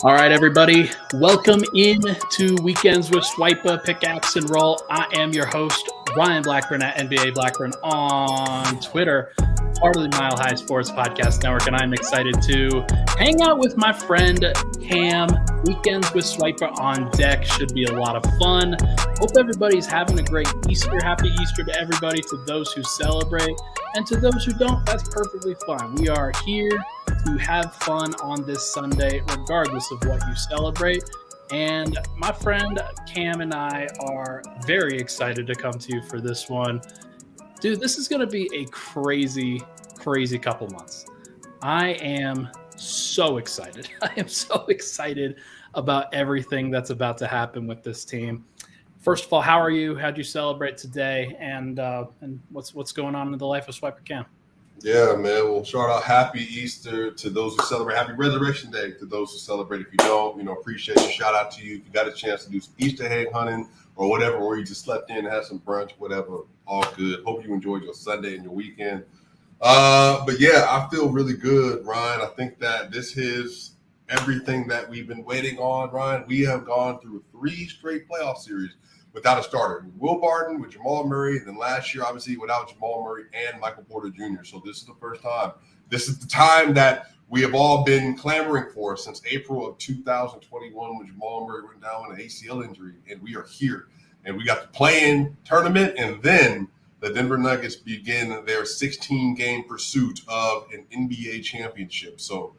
All right, everybody. Welcome in to Weekends with Swipa, Pickaxe and Roll. I am your host, Ryan Blackburn at NBA Blackburn on Twitter, part of the Mile High Sports Podcast Network, and I'm excited to hang out with my friend Cam. Weekends with Swipa on deck should be a lot of fun. Hope everybody's having a great Easter. Happy Easter to everybody, to those who celebrate, and to those who don't, that's perfectly fine. We are here to have fun on this Sunday, regardless of what you celebrate. And my friend Cam and I are very excited to come to you for this one. Dude, this is going to be a crazy, crazy couple months. I am so excited. I am so excited about everything that's about to happen with this team. First of all, how are you? How'd you celebrate today? And what's going on in the life of SwipaCam? Yeah, man. We'll start out happy Easter to those who celebrate. Happy Resurrection Day to those who celebrate. If you don't, appreciate you. Shout out to you. If you got a chance to do some Easter egg hunting or whatever, or you just slept in and had some brunch, whatever, all good. Hope you enjoyed your Sunday and your weekend. But yeah, I feel really good, Ryan. I think that this is everything that we've been waiting on, Ryan. We have gone through 3 straight playoff series without a starter. Will Barton with Jamal Murray, and then last year, obviously, without Jamal Murray and Michael Porter Jr. So this is the first time. This is the time that we have all been clamoring for since April of 2021 when Jamal Murray went down with an ACL injury, and we are here. And we got the play-in tournament, and then the Denver Nuggets begin their 16-game pursuit of an NBA championship. So,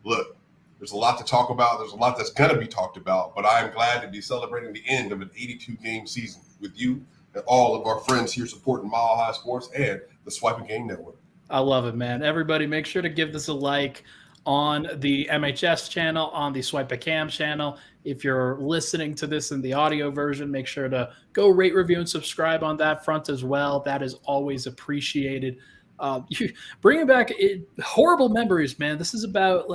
look, there's a lot to talk about. There's a lot that's going to be talked about, but I am glad to be celebrating the end of an 82-game season with you and all of our friends here supporting Mile High Sports and the SwipaCam Network. I love it, man. Everybody, make sure to give this a like on the MHS channel, on the SwipaCam channel. If you're listening to this in the audio version, make sure to go rate, review, and subscribe on that front as well. That is always appreciated. You bringing back horrible memories, man. This is about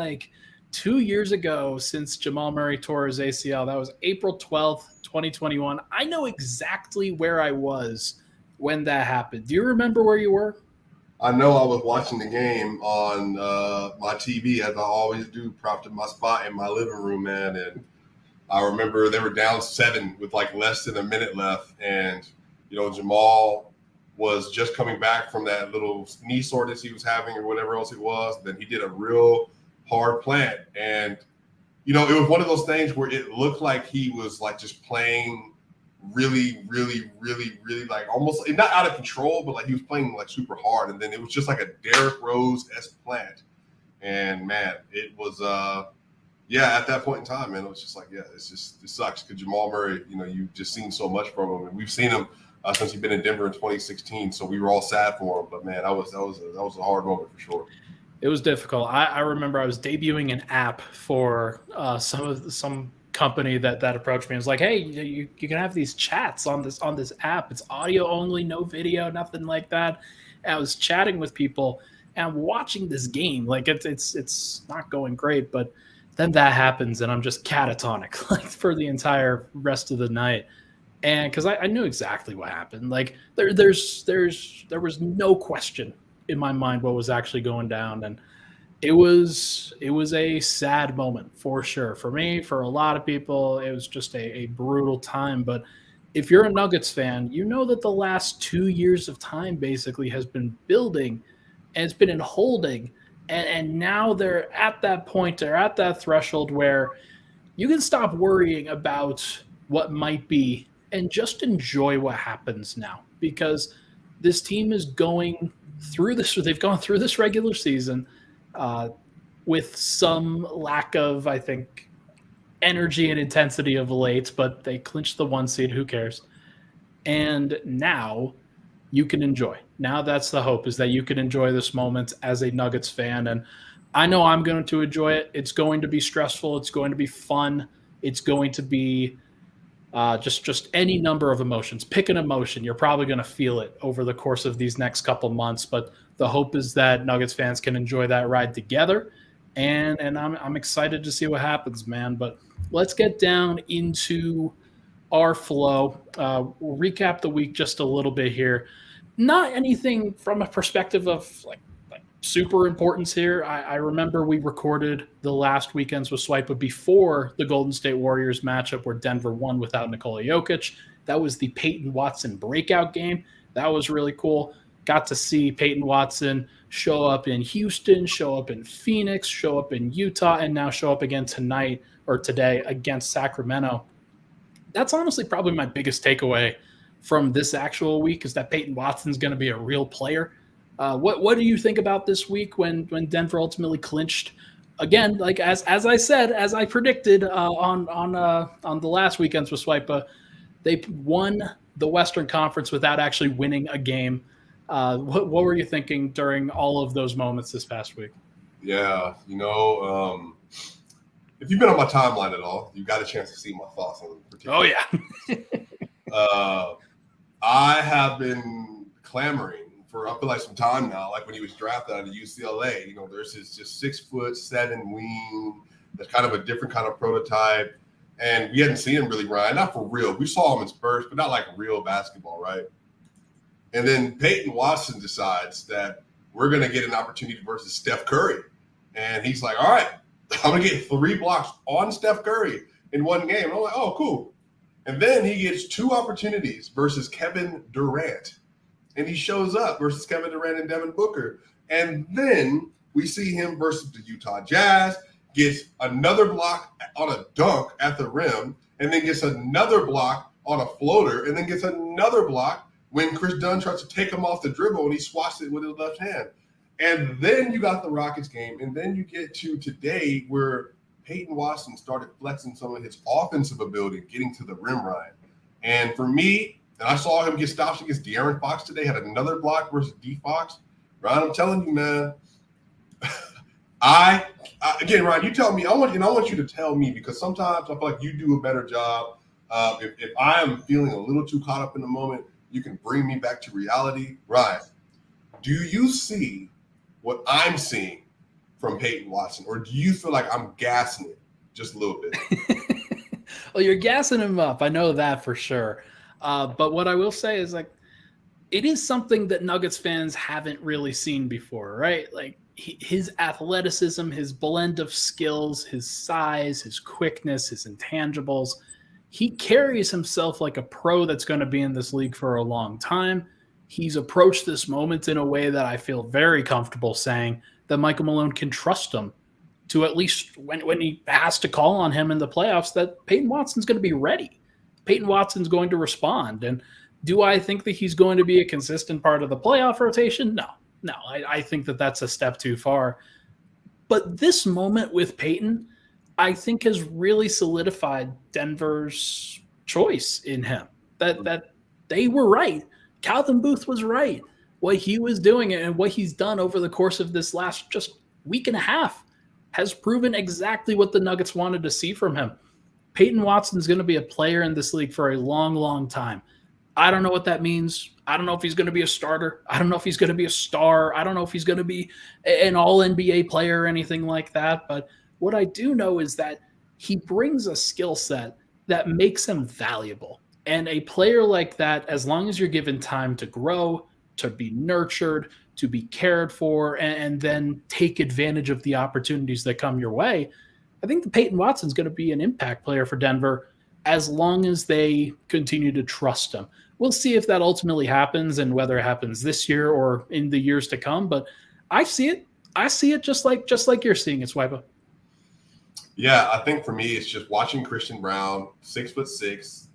2 years ago since Jamal Murray tore his ACL. That was April 12th, 2021. I know exactly where I was when that happened. Do you remember where you were? I know I was watching the game on my TV, as I always do, propped in my spot in my living room, man. And I remember they were down 7 with less than a minute left. And, Jamal was just coming back from that little knee soreness he was having or whatever else it was. Then he did a real hard plant. And, it was one of those things where it looked like he was just playing really, really, really, really almost not out of control, but he was playing super hard. And then it was just like a Derrick Rose-esque plant. And man, it was, at that point in time, man, it was just it sucks because Jamal Murray, you've just seen so much from him. And we've seen him since he's been in Denver in 2016. So we were all sad for him. But man, that was a hard moment for sure. It was difficult. I remember I was debuting an app for some company that approached me. It was like, hey, you can have these chats on this app. It's audio only, no video, nothing like that. And I was chatting with people and watching this game. It's not going great, but then that happens and I'm just catatonic for the entire rest of the night. And because I knew exactly what happened. There was no question in my mind what was actually going down, and it was a sad moment for sure. For me, for a lot of people, it was just a brutal time. But if you're a Nuggets fan, you know that the last 2 years of time basically has been building and it's been in holding, and now they're at that point, they're at that threshold where you can stop worrying about what might be and just enjoy what happens now, because this team is going through this. They've gone through this regular season with some lack of, I think, energy and intensity of late, but they clinched the 1 seed. Who cares? And now you can enjoy. Now that's the hope, is that you can enjoy this moment as a Nuggets fan. And I know I'm going to enjoy it. It's going to be stressful. It's going to be fun. It's going to be just any number of emotions. Pick an emotion. You're probably going to feel it over the course of these next couple months. But the hope is that Nuggets fans can enjoy that ride together. And I'm excited to see what happens, man. But let's get down into our flow. We'll recap the week just a little bit here. Not anything from a perspective of like super importance here. I remember we recorded the last weekends with Swipa before the Golden State Warriors matchup where Denver won without Nikola Jokic. That was the Peyton Watson breakout game. That was really cool. Got to see Peyton Watson show up in Houston, show up in Phoenix, show up in Utah, and now show up again tonight or today against Sacramento. That's honestly probably my biggest takeaway from this actual week is that Peyton Watson's going to be a real player. What do you think about this week when Denver ultimately clinched again? Like as I said, as I predicted on the last weekends with Swipa, they won the Western Conference without actually winning a game. What were you thinking during all of those moments this past week? Yeah, if you've been on my timeline at all, you got a chance to see my thoughts on it. Oh yeah. I have been clamoring for I feel like some time now, like when he was drafted out of UCLA. There's this just 6'7" wing that's kind of a different kind of prototype. And we hadn't seen him really, Ryan, not for real. We saw him in spurts, but not like real basketball, right? And then Peyton Watson decides that we're going to get an opportunity versus Steph Curry. And he's like, all right, I'm going to get 3 blocks on Steph Curry in one game. And I'm like, oh, cool. And then he gets 2 opportunities versus Kevin Durant. And he shows up versus Kevin Durant and Devin Booker. And then we see him versus the Utah Jazz, gets another block on a dunk at the rim, and then gets another block on a floater, and then gets another block when Chris Dunn tries to take him off the dribble and he swats it with his left hand. And then you got the Rockets game, and then you get to today where Peyton Watson started flexing some of his offensive ability, getting to the rim, Ryan. And for me, and I saw him get stops against De'Aaron Fox today, had another block versus D Fox. Ryan, I'm telling you, man, again, Ryan, you tell me, I want you to tell me, because sometimes I feel like you do a better job. If I am feeling a little too caught up in the moment, you can bring me back to reality. Ryan, do you see what I'm seeing from Peyton Watson, or do you feel like I'm gassing it just a little bit? Well, you're gassing him up. I know that for sure. But what I will say is, like, it is something that Nuggets fans haven't really seen before, right? Like, his athleticism, his blend of skills, his size, his quickness, his intangibles. He carries himself like a pro that's going to be in this league for a long time. He's approached this moment in a way that I feel very comfortable saying that Michael Malone can trust him to, at least when he has to call on him in the playoffs, that Peyton Watson's going to be ready. Peyton Watson's going to respond. And do I think that he's going to be a consistent part of the playoff rotation? No, I think that that's a step too far. But this moment with Peyton, I think, has really solidified Denver's choice in him. That they were right. Calvin Booth was right. What he was doing and what he's done over the course of this last just week and a half has proven exactly what the Nuggets wanted to see from him. Peyton Watson is going to be a player in this league for a long, long time. I don't know what that means. I don't know if he's going to be a starter. I don't know if he's going to be a star. I don't know if he's going to be an all-NBA player or anything like that. But what I do know is that he brings a skill set that makes him valuable. And a player like that, as long as you're given time to grow, to be nurtured, to be cared for, and then take advantage of the opportunities that come your way, I think that Peyton Watson's going to be an impact player for Denver as long as they continue to trust him. We'll see if that ultimately happens and whether it happens this year or in the years to come. But I see it. I see it just like you're seeing it, Swipa. Yeah, I think for me, it's just watching Christian Brown, 6'6".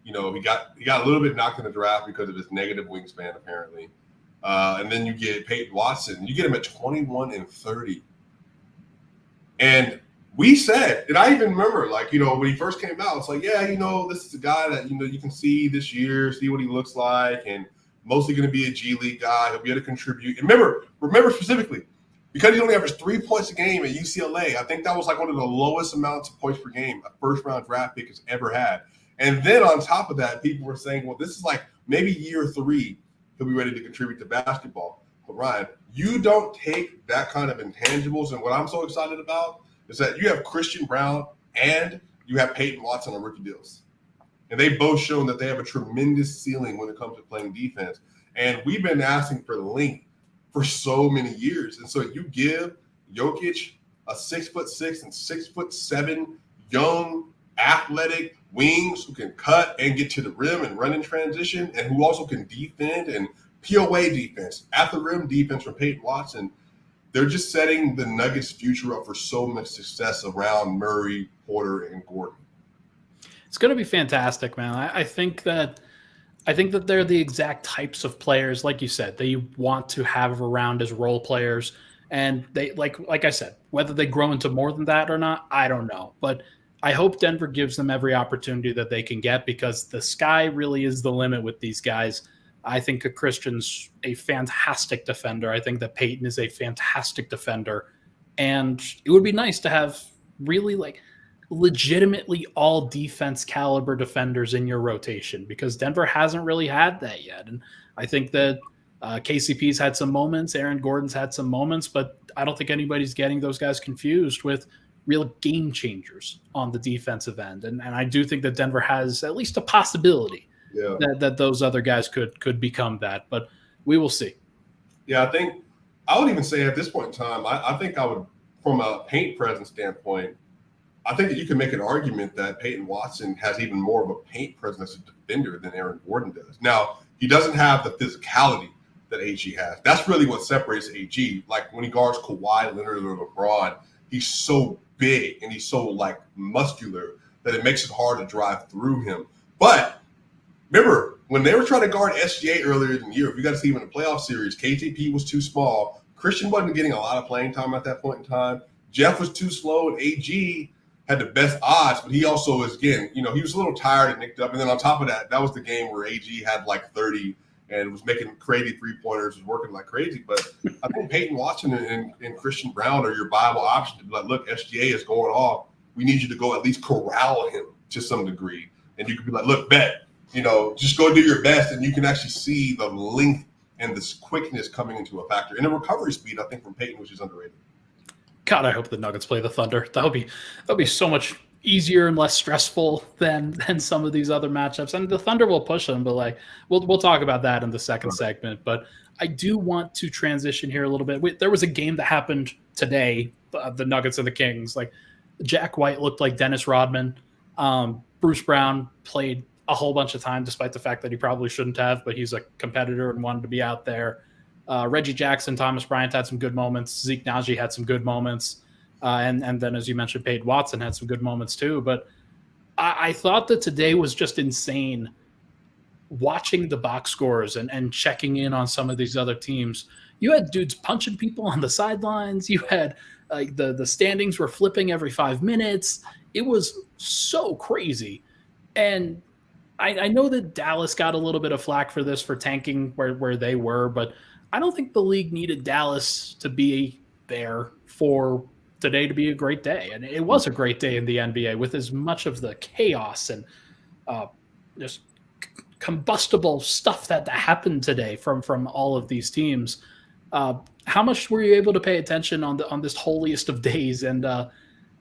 He got a little bit knocked in the draft because of his negative wingspan, apparently. And then you get Peyton Watson. You get him at 21 and 30. And we said, and I even remember, when he first came out, it's like, yeah, this is a guy that, you can see this year, see what he looks like, and mostly going to be a G League guy. He'll be able to contribute. And remember specifically, because he only averaged 3 points a game at UCLA, I think that was like one of the lowest amounts of points per game a first-round draft pick has ever had. And then on top of that, people were saying, well, this is like maybe year 3, he'll be ready to contribute to basketball. But Ryan, you don't take that kind of intangibles. And what I'm so excited about is that you have Christian Brown and you have Peyton Watson on rookie deals. And they've both shown that they have a tremendous ceiling when it comes to playing defense. And we've been asking for length for so many years. And so you give Jokic a 6'6" and 6'7" young, athletic wings who can cut and get to the rim and run in transition, and who also can defend and POA defense, at the rim defense from Peyton Watson. They're just setting the Nuggets' future up for so much success around Murray, Porter, and Gordon. It's going to be fantastic, man. I think that they're the exact types of players, like you said, that you want to have around as role players. And they, like I said, whether they grow into more than that or not, I don't know. But I hope Denver gives them every opportunity that they can get, because the sky really is the limit with these guys. I think Christian's a fantastic defender. I think that Peyton is a fantastic defender. And it would be nice to have really legitimately all defense caliber defenders in your rotation, because Denver hasn't really had that yet. And I think that KCP's had some moments, Aaron Gordon's had some moments, but I don't think anybody's getting those guys confused with real game changers on the defensive end. And I do think that Denver has at least a possibility that those other guys could become that, but we will see. Yeah, I would even say at this point in time, I think I would, from a paint presence standpoint, I think that you can make an argument that Peyton Watson has even more of a paint presence as a defender than Aaron Gordon does. Now, he doesn't have the physicality that AG has. That's really what separates AG. Like when he guards Kawhi Leonard or LeBron, he's so big and he's so muscular that it makes it hard to drive through him. But remember, when they were trying to guard SGA earlier in the year, if you got to see him in the playoff series, KTP was too small. Christian wasn't getting a lot of playing time at that point in time. Jeff was too slow, and AG had the best odds, but he also was, again, he was a little tired and nicked up. And then on top of that, that was the game where AG had 30 and was making crazy three-pointers, was working like crazy. But I think Peyton Watson and Christian Brown are your viable option to be like, look, SGA is going off. We need you to go at least corral him to some degree. And you could be like, look, bet, just go do your best. And you can actually see the length and this quickness coming into a factor. And the recovery speed, I think, from Peyton, which is underrated. God, I hope the Nuggets play the Thunder. That'll be so much easier and less stressful than some of these other matchups. And the Thunder will push them, but we'll talk about that in the second segment. But I do want to transition here a little bit. There was a game that happened today, the Nuggets and the Kings. Jack White looked like Dennis Rodman. Bruce Brown played a whole bunch of time, despite the fact that he probably shouldn't have, but he's a competitor and wanted to be out there. Reggie Jackson, Thomas Bryant had some good moments. Zeke Naji had some good moments. And then, as you mentioned, Peyton Watson had some good moments too. But I thought that today was just insane watching the box scores and checking in on some of these other teams. You had dudes punching people on the sidelines. You had the standings were flipping every 5 minutes. It was so crazy. And I know that Dallas got a little bit of flack for this, for tanking where they were, but I don't think the league needed Dallas to be there for today to be a great day. And it was a great day in the NBA with as much of the chaos and just combustible stuff that happened today from all of these teams. How much were you able to pay attention on this holiest of days? And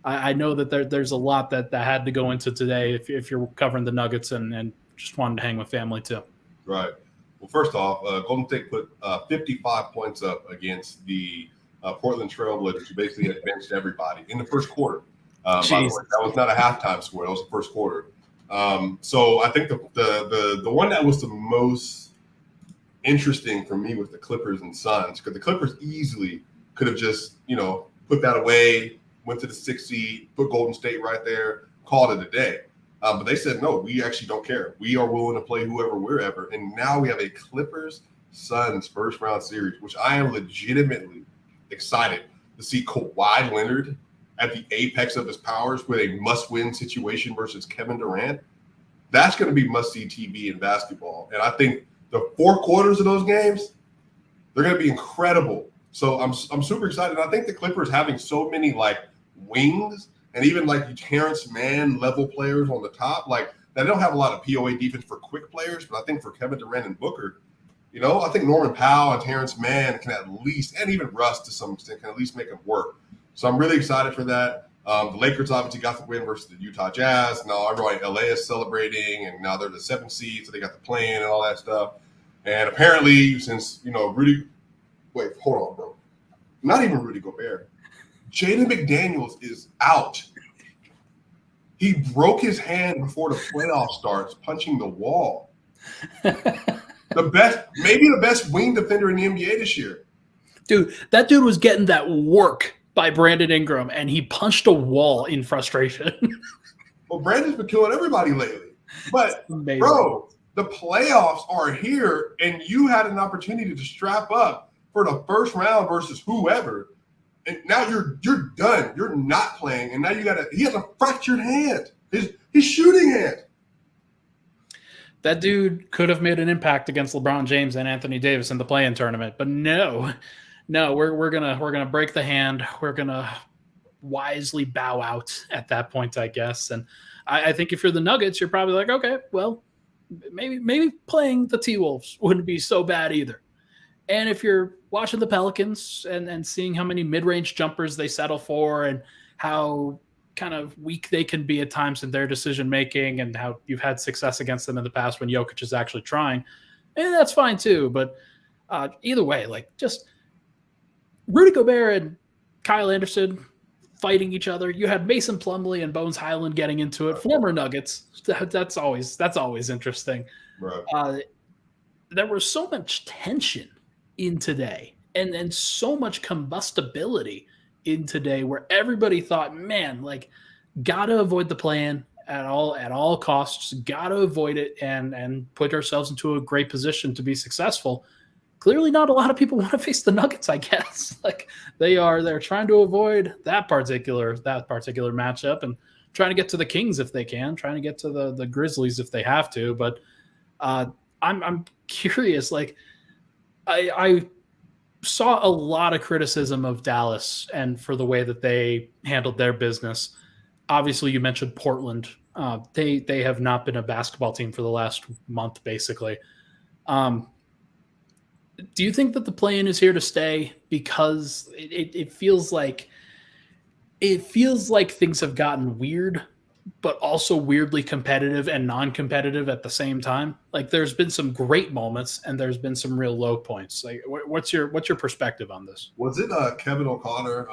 I know that there's a lot that had to go into today if you're covering the Nuggets and just wanted to hang with family too. Right. Well, first off, Golden State put 55 points up against the Portland Trailblazers, who basically had benched everybody in the first quarter. By the way, that was not a halftime score; that was the first quarter. So I think the one that was the most interesting for me was the Clippers and Suns, because the Clippers easily could have just put that away, went to the 6th seed, put Golden State right there, called it a day. But they said, no, we actually don't care. We are willing to play whoever, wherever. And now we have a Clippers-Suns first-round series, which I am legitimately excited to see Kawhi Leonard at the apex of his powers with a must-win situation versus Kevin Durant. That's going to be must-see TV in basketball. And I think the 4 quarters of those games, they're going to be incredible. So I'm super excited. I think the Clippers having so many wings and even Terrence Mann level players on the top, they don't have a lot of POA defense for quick players, but I think for Kevin Durant and Booker, I think Norman Powell and Terrence Mann can at least, and even Russ to some extent, can at least make them work. So I'm really excited for that. The Lakers obviously got the win versus the Utah Jazz. Now everybody in LA is celebrating, and now they're the 7th seed, so they got the play-in and all that stuff. And apparently, since Rudy Wait, hold on, bro. Not even Rudy Gobert. Jaden McDaniels is out. He broke his hand before the playoff starts, punching the wall. Maybe the best wing defender in the NBA this year. Dude, that dude was getting that work by Brandon Ingram, and he punched a wall in frustration. Well, Brandon's been killing everybody lately. But, bro, the playoffs are here, and you had an opportunity to strap up for the first round versus whoever. And now you're done. You're not playing, and now he has a fractured hand. His shooting hand. That dude could have made an impact against LeBron James and Anthony Davis in the play-in tournament, but no, we're gonna break the hand. We're gonna wisely bow out at that point, I guess. And I think if you're the Nuggets, you're probably like, okay, well, maybe playing the T-Wolves wouldn't be so bad either. And if you're watching the Pelicans and seeing how many mid-range jumpers they settle for and how kind of weak they can be at times in their decision-making and how you've had success against them in the past when Jokic is actually trying, and that's fine too. But either way, like just Rudy Gobert and Kyle Anderson fighting each other. You had Mason Plumlee and Bones Highland getting into it. Former Nuggets. That's always interesting. Right. There was so much tension in today and so much combustibility in today where everybody thought, man, like, gotta avoid the play-in at all costs, gotta avoid it and put ourselves into a great position to be successful. Clearly not a lot of people want to face the Nuggets, I guess. Like they're trying to avoid that particular matchup and trying to get to the Kings if they can, trying to get to the Grizzlies if they have to. But I'm curious, like I saw a lot of criticism of Dallas and for the way that they handled their business. Obviously, you mentioned Portland. They have not been a basketball team for the last month, basically. Do you think that the play-in is here to stay? Because it feels like things have gotten weird, but also weirdly competitive and non-competitive at the same time. Like there's been some great moments and there's been some real low points. Like what's your perspective on this? Was it Kevin O'Connor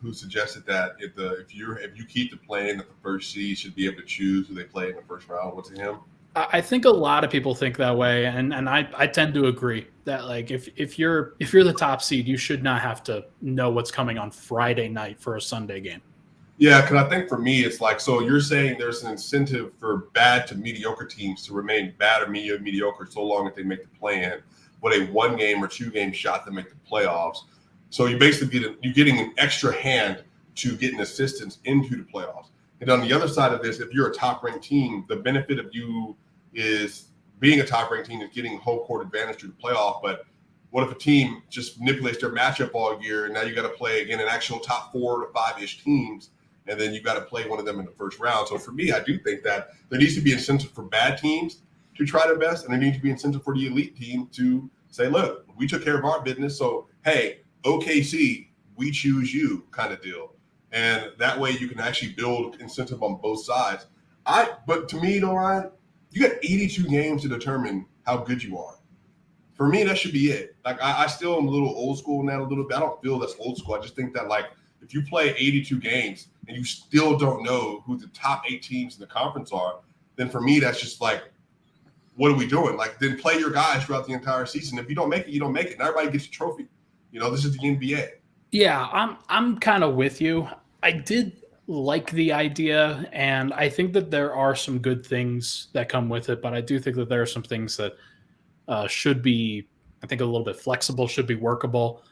who suggested that if you keep the play-in, that the first seed should be able to choose who they play in the first round? Was it him? I think a lot of people think that way, and I tend to agree that like if you're the top seed, you should not have to know what's coming on Friday night for a Sunday game. Yeah, because I think for me, it's like, so you're saying there's an incentive for bad to mediocre teams to remain bad or mediocre so long as they make the play-in with a 1-game or 2-game shot to make the playoffs. So you basically you're getting an extra hand to getting assistance into the playoffs. And on the other side of this, if you're a top-ranked team, the benefit of you is being a top-ranked team is getting home court advantage to the playoff. But what if a team just manipulates their matchup all year, and now you got to play, again, an actual top 4 to 5-ish teams, and then you got to play one of them in the first round. So for me, I do think that there needs to be incentive for bad teams to try their best, and there needs to be incentive for the elite team to say, look, we took care of our business, so, hey, OKC, we choose you kind of deal. And that way you can actually build incentive on both sides. But to me, though, Ryan, you got 82 games to determine how good you are. For me, that should be it. Like, I still am a little old school in that a little bit. I don't feel that's old school. I just think that, like, if you play 82 games and you still don't know who the top 8 teams in the conference are, then for me, that's just like, what are we doing? Like, then play your guys throughout the entire season. If you don't make it, you don't make it. And everybody gets a trophy. You know, this is the NBA. Yeah, I'm kind of with you. I did like the idea, and I think that there are some good things that come with it, but I do think that there are some things that should be, I think, a little bit flexible, should be workable.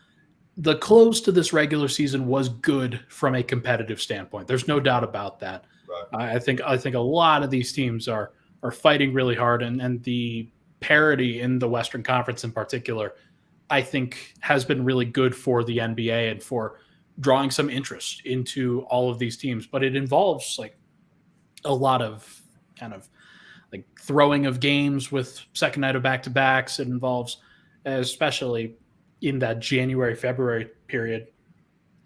The close to this regular season was good from a competitive standpoint. There's no doubt about that. Right. I think a lot of these teams are fighting really hard, and the parity in the Western Conference in particular, I think, has been really good for the NBA and for drawing some interest into all of these teams. But it involves like a lot of kind of like throwing of games with second night of back-to-backs. It involves, especially in that January, February period,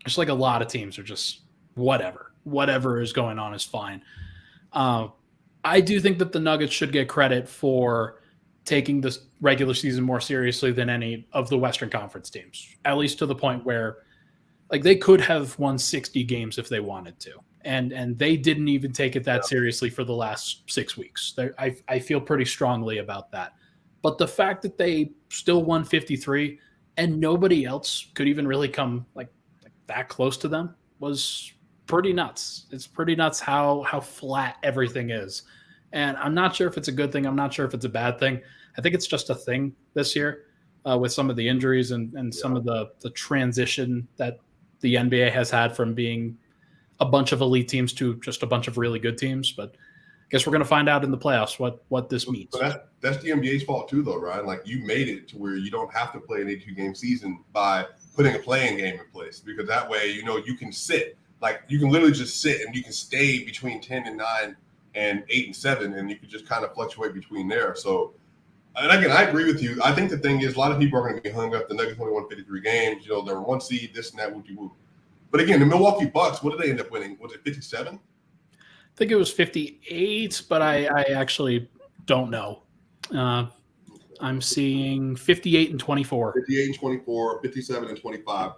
it's like a lot of teams are just whatever is going on is fine. I do think that the Nuggets should get credit for taking this regular season more seriously than any of the Western Conference teams, at least to the point where like they could have won 60 games if they wanted to. And they didn't even take it that seriously for the last 6 weeks. I feel pretty strongly about that. But the fact that they still won 53 and nobody else could even really come like that close to them was pretty nuts. It's pretty nuts how flat everything is. And I'm not sure if it's a good thing. I'm not sure if it's a bad thing. I think it's just a thing this year with some of the injuries and some of the transition that the NBA has had from being a bunch of elite teams to just a bunch of really good teams. But I guess we're going to find out in the playoffs what this means. But that's the NBA's fault too, though, Ryan. Like you made it to where you don't have to play an 82-game season by putting a playing game in place, because that way, you can sit. Like you can literally just sit and you can stay between 10-9 and 8-7, and you can just kind of fluctuate between there. So, and again, I agree with you. I think the thing is, a lot of people are going to be hung up. The Nuggets only won 53 games. They were 1 seed, this and that, whoop-de-whoop. But again, the Milwaukee Bucks, what did they end up winning? Was it 57? I think it was 58, but I actually don't know. I'm seeing 58 and 24. 58 and 24, 57 and 25.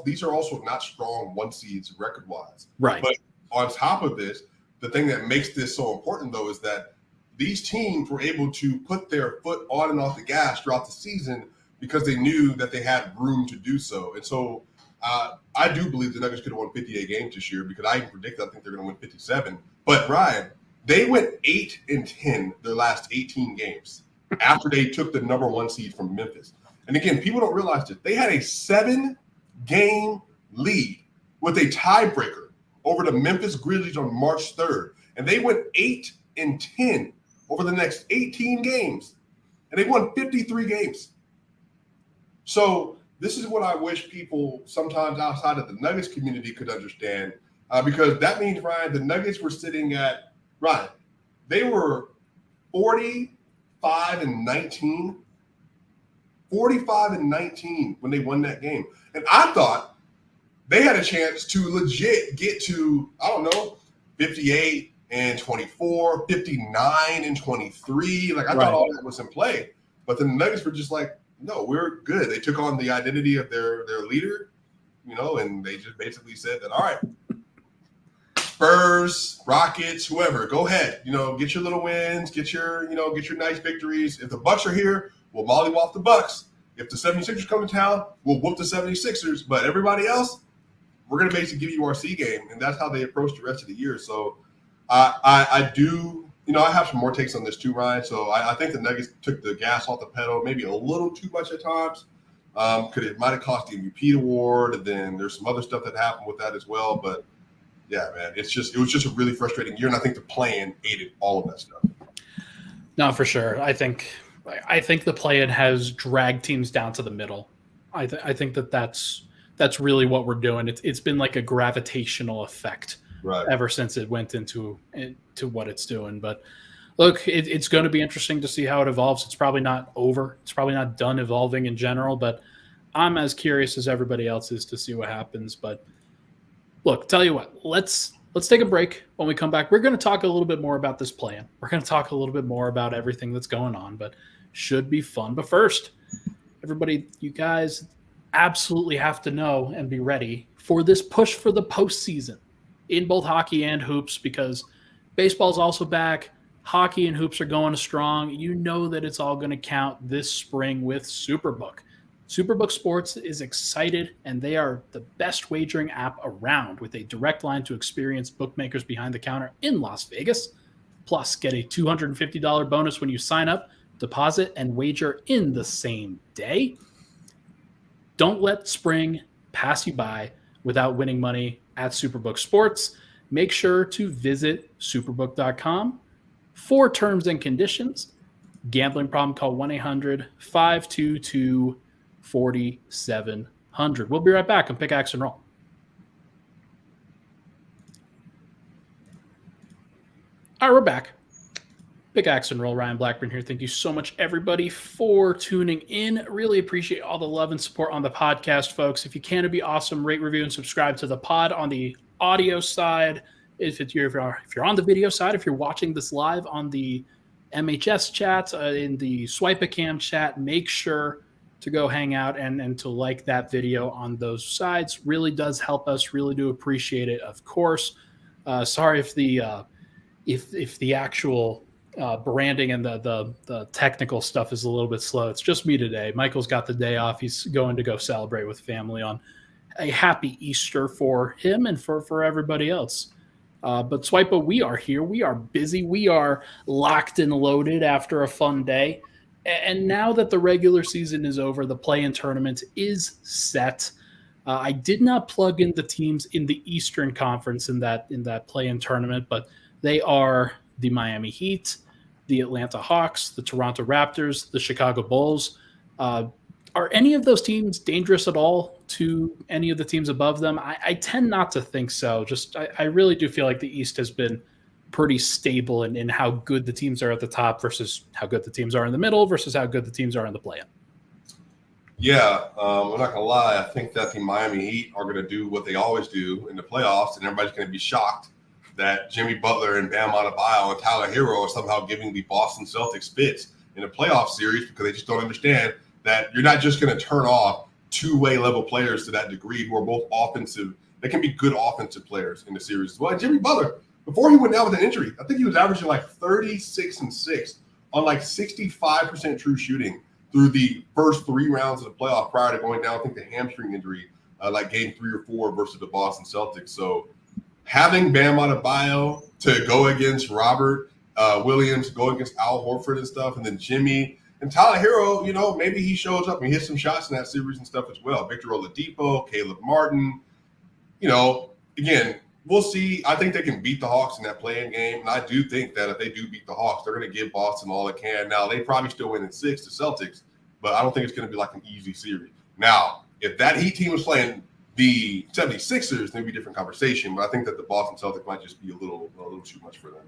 These are also not strong 1 seeds record-wise. Right. But on top of this, the thing that makes this so important, though, is that these teams were able to put their foot on and off the gas throughout the season because they knew that they had room to do so. And so I do believe the Nuggets could have won 58 games this year, because I even predict I think they're going to win 57. But, Ryan, they went 8-10 their last 18 games after they took the number 1 seed from Memphis. And, again, people don't realize this. They had a 7-game lead with a tiebreaker over the Memphis Grizzlies on March 3rd. And they went 8-10 over the next 18 games. And they won 53 games. So this is what I wish people sometimes outside of the Nuggets community could understand, because that means, Ryan, the Nuggets were sitting at, Ryan, they were 45-19. 45-19 when they won that game. And I thought they had a chance to legit get to, 58 and 24, 59 and 23. Like I thought all that was in play. But the Nuggets were just like, no, we're good. They took on the identity of their leader, and they just basically said that, all right, Spurs, Rockets, whoever, go ahead. Get your little wins, get your nice victories. If the Bucks are here, we'll mollywop the Bucks. If the 76ers come to town, we'll whoop the 76ers. But everybody else, we're going to basically give you our C game. And that's how they approach the rest of the year. So I do, I have some more takes on this too, Ryan. So I think the Nuggets took the gas off the pedal maybe a little too much at times. It might have cost the MVP award. And then there's some other stuff that happened with that as well. But, yeah, man, it was just a really frustrating year. And I think the play-in aided all of that stuff. No, for sure. I think the play-in has dragged teams down to the middle. I think that's really what we're doing. It's been like a gravitational effect ever since it went into what it's doing. But look, it's going to be interesting to see how it evolves. It's probably not over. It's probably not done evolving in general. But I'm as curious as everybody else is to see what happens. But look, tell you what, let's take a break. When we come back, we're going to talk a little bit more about this plan. We're going to talk a little bit more about everything that's going on, but should be fun. But first, everybody, you guys absolutely have to know and be ready for this push for the postseason in both hockey and hoops, because baseball's also back. Hockey and hoops are going strong. You know that it's all going to count this spring with Superbook. Superbook Sports is excited, and they are the best wagering app around, with a direct line to experienced bookmakers behind the counter in Las Vegas. Plus, get a $250 bonus when you sign up, deposit, and wager in the same day. Don't let spring pass you by without winning money at Superbook Sports. Make sure to visit superbook.com for terms and conditions. Gambling problem, call 1-800-522-4700. We'll be right back on Pickaxe and Roll. All right, we're back. Pickaxe and Roll, Ryan Blackburn here. Thank you so much, everybody, for tuning in. Really appreciate all the love and support on the podcast, folks. If you can, it'd be awesome. Rate, review, and subscribe to the pod on the audio side. If you're on the video side, if you're watching this live on the MHS chat, in the SwipaCam chat. Make sure to go hang out and to like that video on those sides. Really does help us. Really do appreciate it, of course. Sorry if the actual branding and the technical stuff is a little bit slow. It's just me today. Michael's got the day off. He's going to go celebrate with family on a happy Easter for him and for everybody else. But Swipa, we are here. We are busy. We are locked and loaded after a fun day. And now that the regular season is over, the play-in tournament is set. I did not plug in the teams in the Eastern Conference in that play-in tournament, but they are the Miami Heat, the Atlanta Hawks, the Toronto Raptors, the Chicago Bulls. Are any of those teams dangerous at all to any of the teams above them? I tend not to think so. I really do feel like the East has been pretty stable in how good the teams are at the top versus how good the teams are in the middle versus how good the teams are in the play-in. Yeah, I'm not going to lie. I think that the Miami Heat are going to do what they always do in the playoffs, and everybody's going to be shocked that Jimmy Butler and Bam Adebayo and Tyler Hero are somehow giving the Boston Celtics fits in a playoff series because they just don't understand that you're not just going to turn off two-way level players to that degree who are both offensive. They can be good offensive players in the series as well. And Jimmy Butler, before he went down with an injury, I think he was averaging like 36-6 on like 65% true shooting through the first 3 rounds of the playoff prior to going down, I think, the hamstring injury, like game 3 or 4 versus the Boston Celtics. So having Bam Adebayo to go against Robert Williams, go against Al Horford and stuff, and then Jimmy and Tyler Hero, maybe he shows up and hits some shots in that series and stuff as well. Victor Oladipo, Caleb Martin, again, we'll see. I think they can beat the Hawks in that play-in game, and I do think that if they do beat the Hawks, they're going to give Boston all they can. Now, they probably still win in 6 to Celtics, but I don't think it's going to be like an easy series. Now, if that Heat team was playing the 76ers, then it'd be a different conversation, but I think that the Boston Celtics might just be a little too much for them.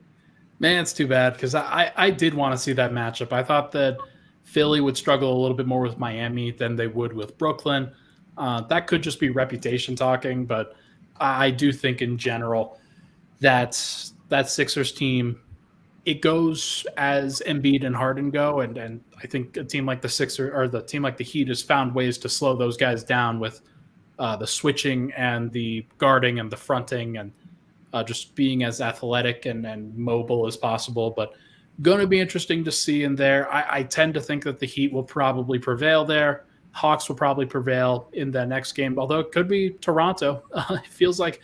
Man, it's too bad because I did want to see that matchup. I thought that Philly would struggle a little bit more with Miami than they would with Brooklyn. That could just be reputation talking, but I do think in general that Sixers team, it goes as Embiid and Harden go, and I think a team like the Sixers or the team like the Heat has found ways to slow those guys down with the switching and the guarding and the fronting and just being as athletic and mobile as possible. But going to be interesting to see in there. I tend to think that the Heat will probably prevail there. Hawks will probably prevail in the next game, although it could be Toronto. It feels like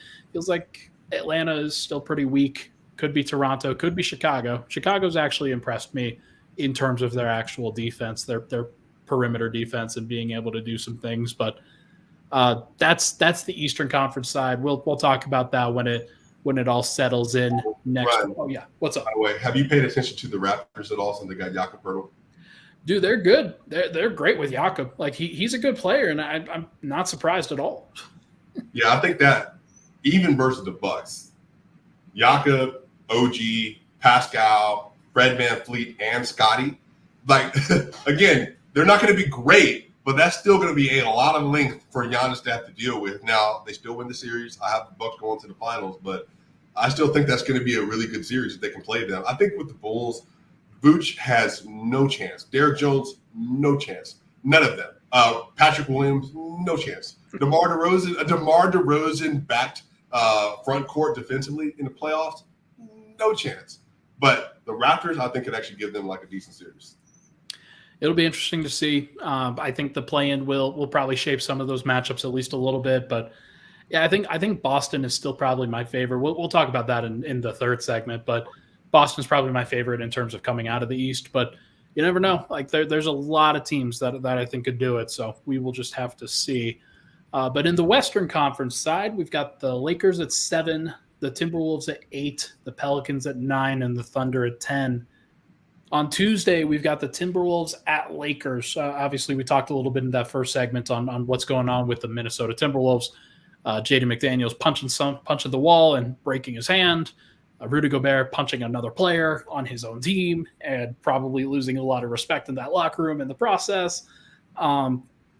Atlanta is still pretty weak. Could be Toronto, could be Chicago. Chicago's actually impressed me in terms of their actual defense, their perimeter defense, and being able to do some things. But that's the Eastern Conference side. We'll talk about that when it all settles in next. Ryan, oh yeah, what's up? By the way, have you paid attention to the Raptors at all since they got Jakob Poeltl? Dude, they're good. They're great with Jakob. Like he's a good player, and I'm not surprised at all. Yeah, I think that even versus the Bucks, Jakob, OG, Pascal, Fred VanVleet, and Scotty, like again, they're not going to be great, but that's still going to be a lot of length for Giannis to have to deal with. Now they still win the series. I have the Bucks going to the finals, but I still think that's going to be a really good series if they can play them. I think with the Bulls, Vooch has no chance. Derek Jones, no chance. None of them. Patrick Williams, no chance. DeMar DeRozan backed front court defensively in the playoffs, no chance. But the Raptors, I think, could actually give them like a decent series. It'll be interesting to see. I think the play-in will probably shape some of those matchups at least a little bit. But yeah, I think Boston is still probably my favorite. We'll talk about that in the third segment. But Boston's probably my favorite in terms of coming out of the East. But you never know. Like there's a lot of teams that I think could do it. So we will just have to see. But in the Western Conference side, we've got the Lakers at 7, the Timberwolves at 8, the Pelicans at 9, and the Thunder at 10. On Tuesday, we've got the Timberwolves at Lakers. Obviously, we talked a little bit in that first segment on what's going on with the Minnesota Timberwolves. Jaden McDaniels punching the wall and breaking his hand. Rudy Gobert punching another player on his own team and probably losing a lot of respect in that locker room in the process.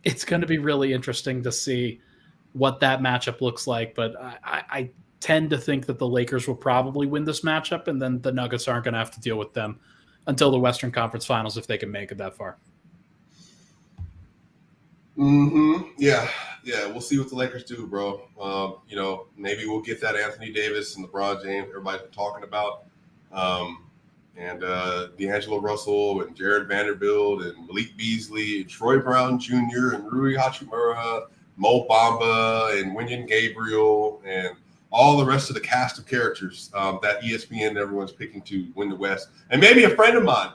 It's going to be really interesting to see what that matchup looks like. But I tend to think that the Lakers will probably win this matchup, and then the Nuggets aren't going to have to deal with them until the Western Conference Finals if they can make it that far. Yeah. We'll see what the Lakers do, bro. Maybe we'll get that Anthony Davis and LeBron James everybody's been talking about, and D'Angelo Russell and Jared Vanderbilt and Malik Beasley and Troy Brown Jr. and Rui Hachimura, Mo Bamba and Wenyen Gabriel and all the rest of the cast of characters that ESPN and everyone's picking to win the West. And maybe a friend of mine,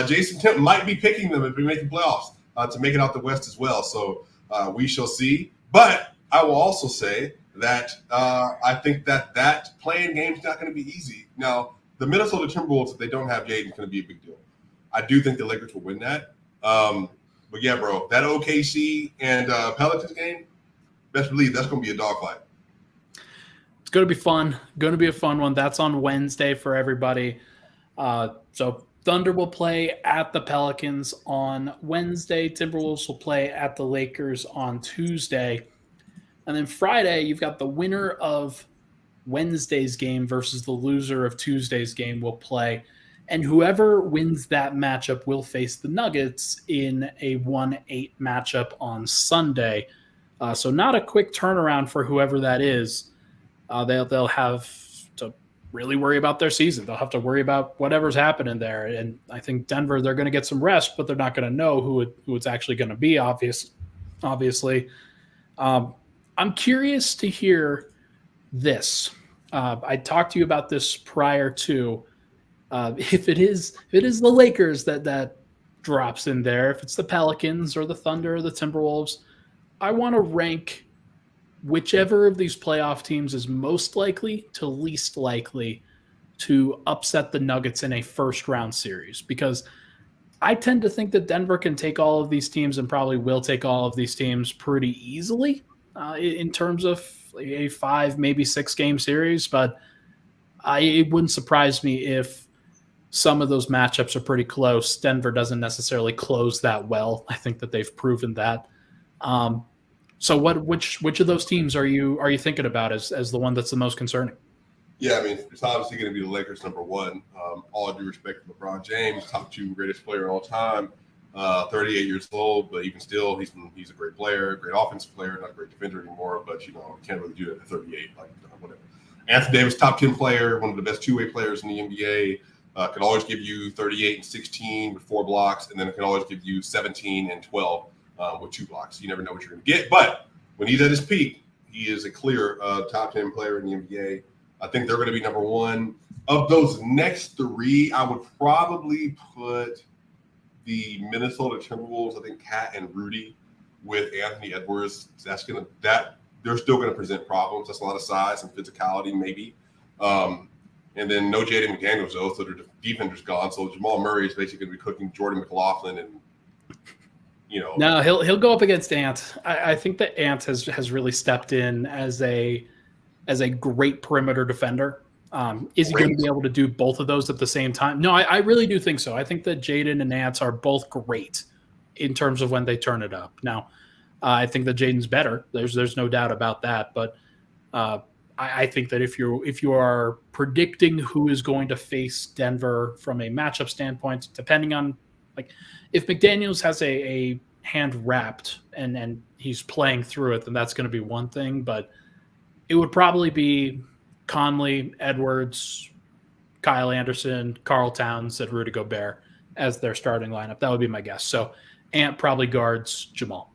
Jason Temp, might be picking them if we make the playoffs to make it out the West as well. So we shall see. But I will also say that I think that playing game is not going to be easy. Now, the Minnesota Timberwolves, if they don't have Jaden, is going to be a big deal. I do think the Lakers will win that. But yeah, bro, that OKC and Pelicans game, best believe that's going to be a dogfight. It's going to be fun. Going to be a fun one. That's on Wednesday for everybody. So Thunder will play at the Pelicans on Wednesday. Timberwolves will play at the Lakers on Tuesday. And then Friday, you've got the winner of Wednesday's game versus the loser of Tuesday's game will play. And whoever wins that matchup will face the Nuggets in a 1-8 matchup on Sunday. So not a quick turnaround for whoever that is. They'll have to really worry about their season. They'll have to worry about whatever's happening there. And I think Denver, they're going to get some rest, but they're not going to know who it's actually going to be, obviously. I'm curious to hear this. I talked to you about this prior to if it is the Lakers that drops in there, if it's the Pelicans or the Thunder or the Timberwolves, I want to rank whichever of these playoff teams is most likely to least likely to upset the Nuggets in a first-round series, because I tend to think that Denver can take all of these teams and probably will take all of these teams pretty easily in terms of a 5, maybe 6-game series, but it wouldn't surprise me if some of those matchups are pretty close. Denver doesn't necessarily close that well. I think that they've proven that. So which of those teams are you thinking about as the one that's the most concerning? Yeah, I mean, it's obviously going to be the Lakers number one. All due respect to LeBron James, top 2 greatest player of all time, 38 years old, but even still, he's a great player, great offensive player, not a great defender anymore, but, you can't really do that at 38, like, whatever. Anthony Davis, top 10 player, one of the best two-way players in the NBA, can always give you 38 and 16 with 4 blocks, and then it can always give you 17 and 12 with 2 blocks. You never know what you're going to get, but when he's at his peak, he is a clear top 10 player in the NBA. I think they're going to be number one. Of those next 3, I would probably put the Minnesota Timberwolves, I think Cat and Rudy with Anthony Edwards. They're still going to present problems. That's a lot of size and physicality, maybe. And then no Jaden McDaniels, though, so their defender's gone. So Jamal Murray is basically going to be cooking Jordan McLaughlin and, No, he'll go up against Ant. I think that Ant has really stepped in as a great perimeter defender. Is he going to be able to do both of those at the same time? No, I really do think so. I think that Jaden and Ant are both great in terms of when they turn it up. Now, I think that Jaden's better. There's no doubt about that. But I think that if you are predicting who is going to face Denver from a matchup standpoint, depending on if McDaniels has a hand wrapped and he's playing through it, then that's going to be one thing. But it would probably be Conley, Edwards, Kyle Anderson, Karl Towns, and Rudy Gobert as their starting lineup. That would be my guess. So Ant probably guards Jamal.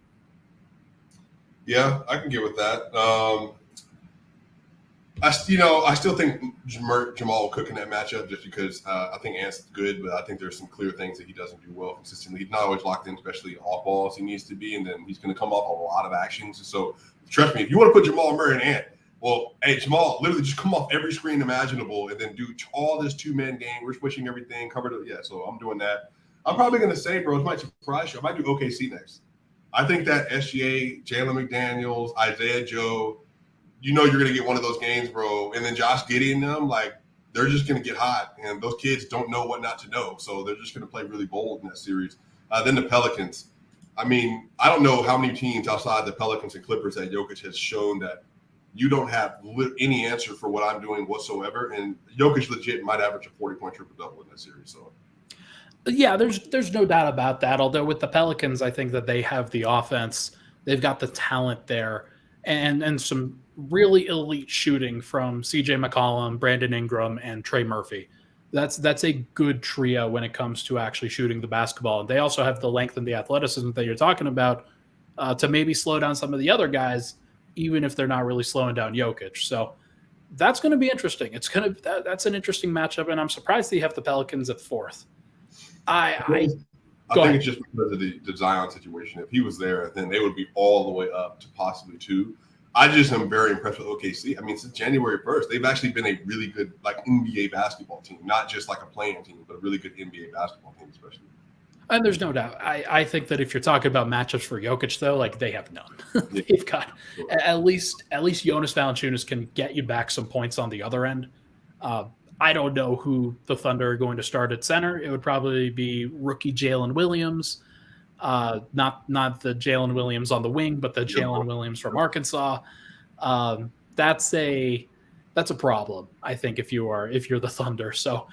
Yeah, I can get with that. I still think Jamal will cook in that matchup just because I think Ant's good, but I think there's some clear things that he doesn't do well consistently. He's not always locked in, especially off ball as he needs to be, and then he's going to come off a lot of actions. So trust me, if you want to put Jamal Murray and Ant, well, hey, Jamal, literally just come off every screen imaginable and then do all this 2-man game. We're switching everything, covered up. Yeah, so I'm doing that. I'm probably going to say, bro, it might surprise you. I might do OKC next. I think that SGA, Jalen McDaniels, Isaiah Joe, you're going to get one of those games, bro. And then Josh Giddey and them, they're just going to get hot. And those kids don't know what not to know. So they're just going to play really bold in that series. Then the Pelicans. I mean, I don't know how many teams outside the Pelicans and Clippers that Jokic has shown that you don't have any answer for what I'm doing whatsoever. And Jokic legit might average a 40-point triple-double in that series. So Yeah, there's no doubt about that. Although with the Pelicans, I think that they have the offense, they've got the talent there, and some really elite shooting from C.J. McCollum, Brandon Ingram, and Trey Murphy. That's a good trio when it comes to actually shooting the basketball. And they also have the length and the athleticism that you're talking about to maybe slow down some of the other guys, even if they're not really slowing down Jokic. So that's going to be interesting. That's an interesting matchup, and I'm surprised they have the Pelicans at fourth. I think it's just because of the Zion situation. If he was there, then they would be all the way up to possibly 2. I just am very impressed with OKC. I mean, since January 1st, they've actually been a really good like NBA basketball team, not just like a playing team, but a really good NBA basketball team, especially. And there's no doubt. I think that if you're talking about matchups for Jokic, though, like they have none. They've got at least Jonas Valanciunas can get you back some points on the other end. I don't know who the Thunder are going to start at center. It would probably be rookie Jalen Williams, not the Jalen Williams on the wing, but the Jalen Williams from Arkansas. That's a problem, I think, if you're the Thunder. So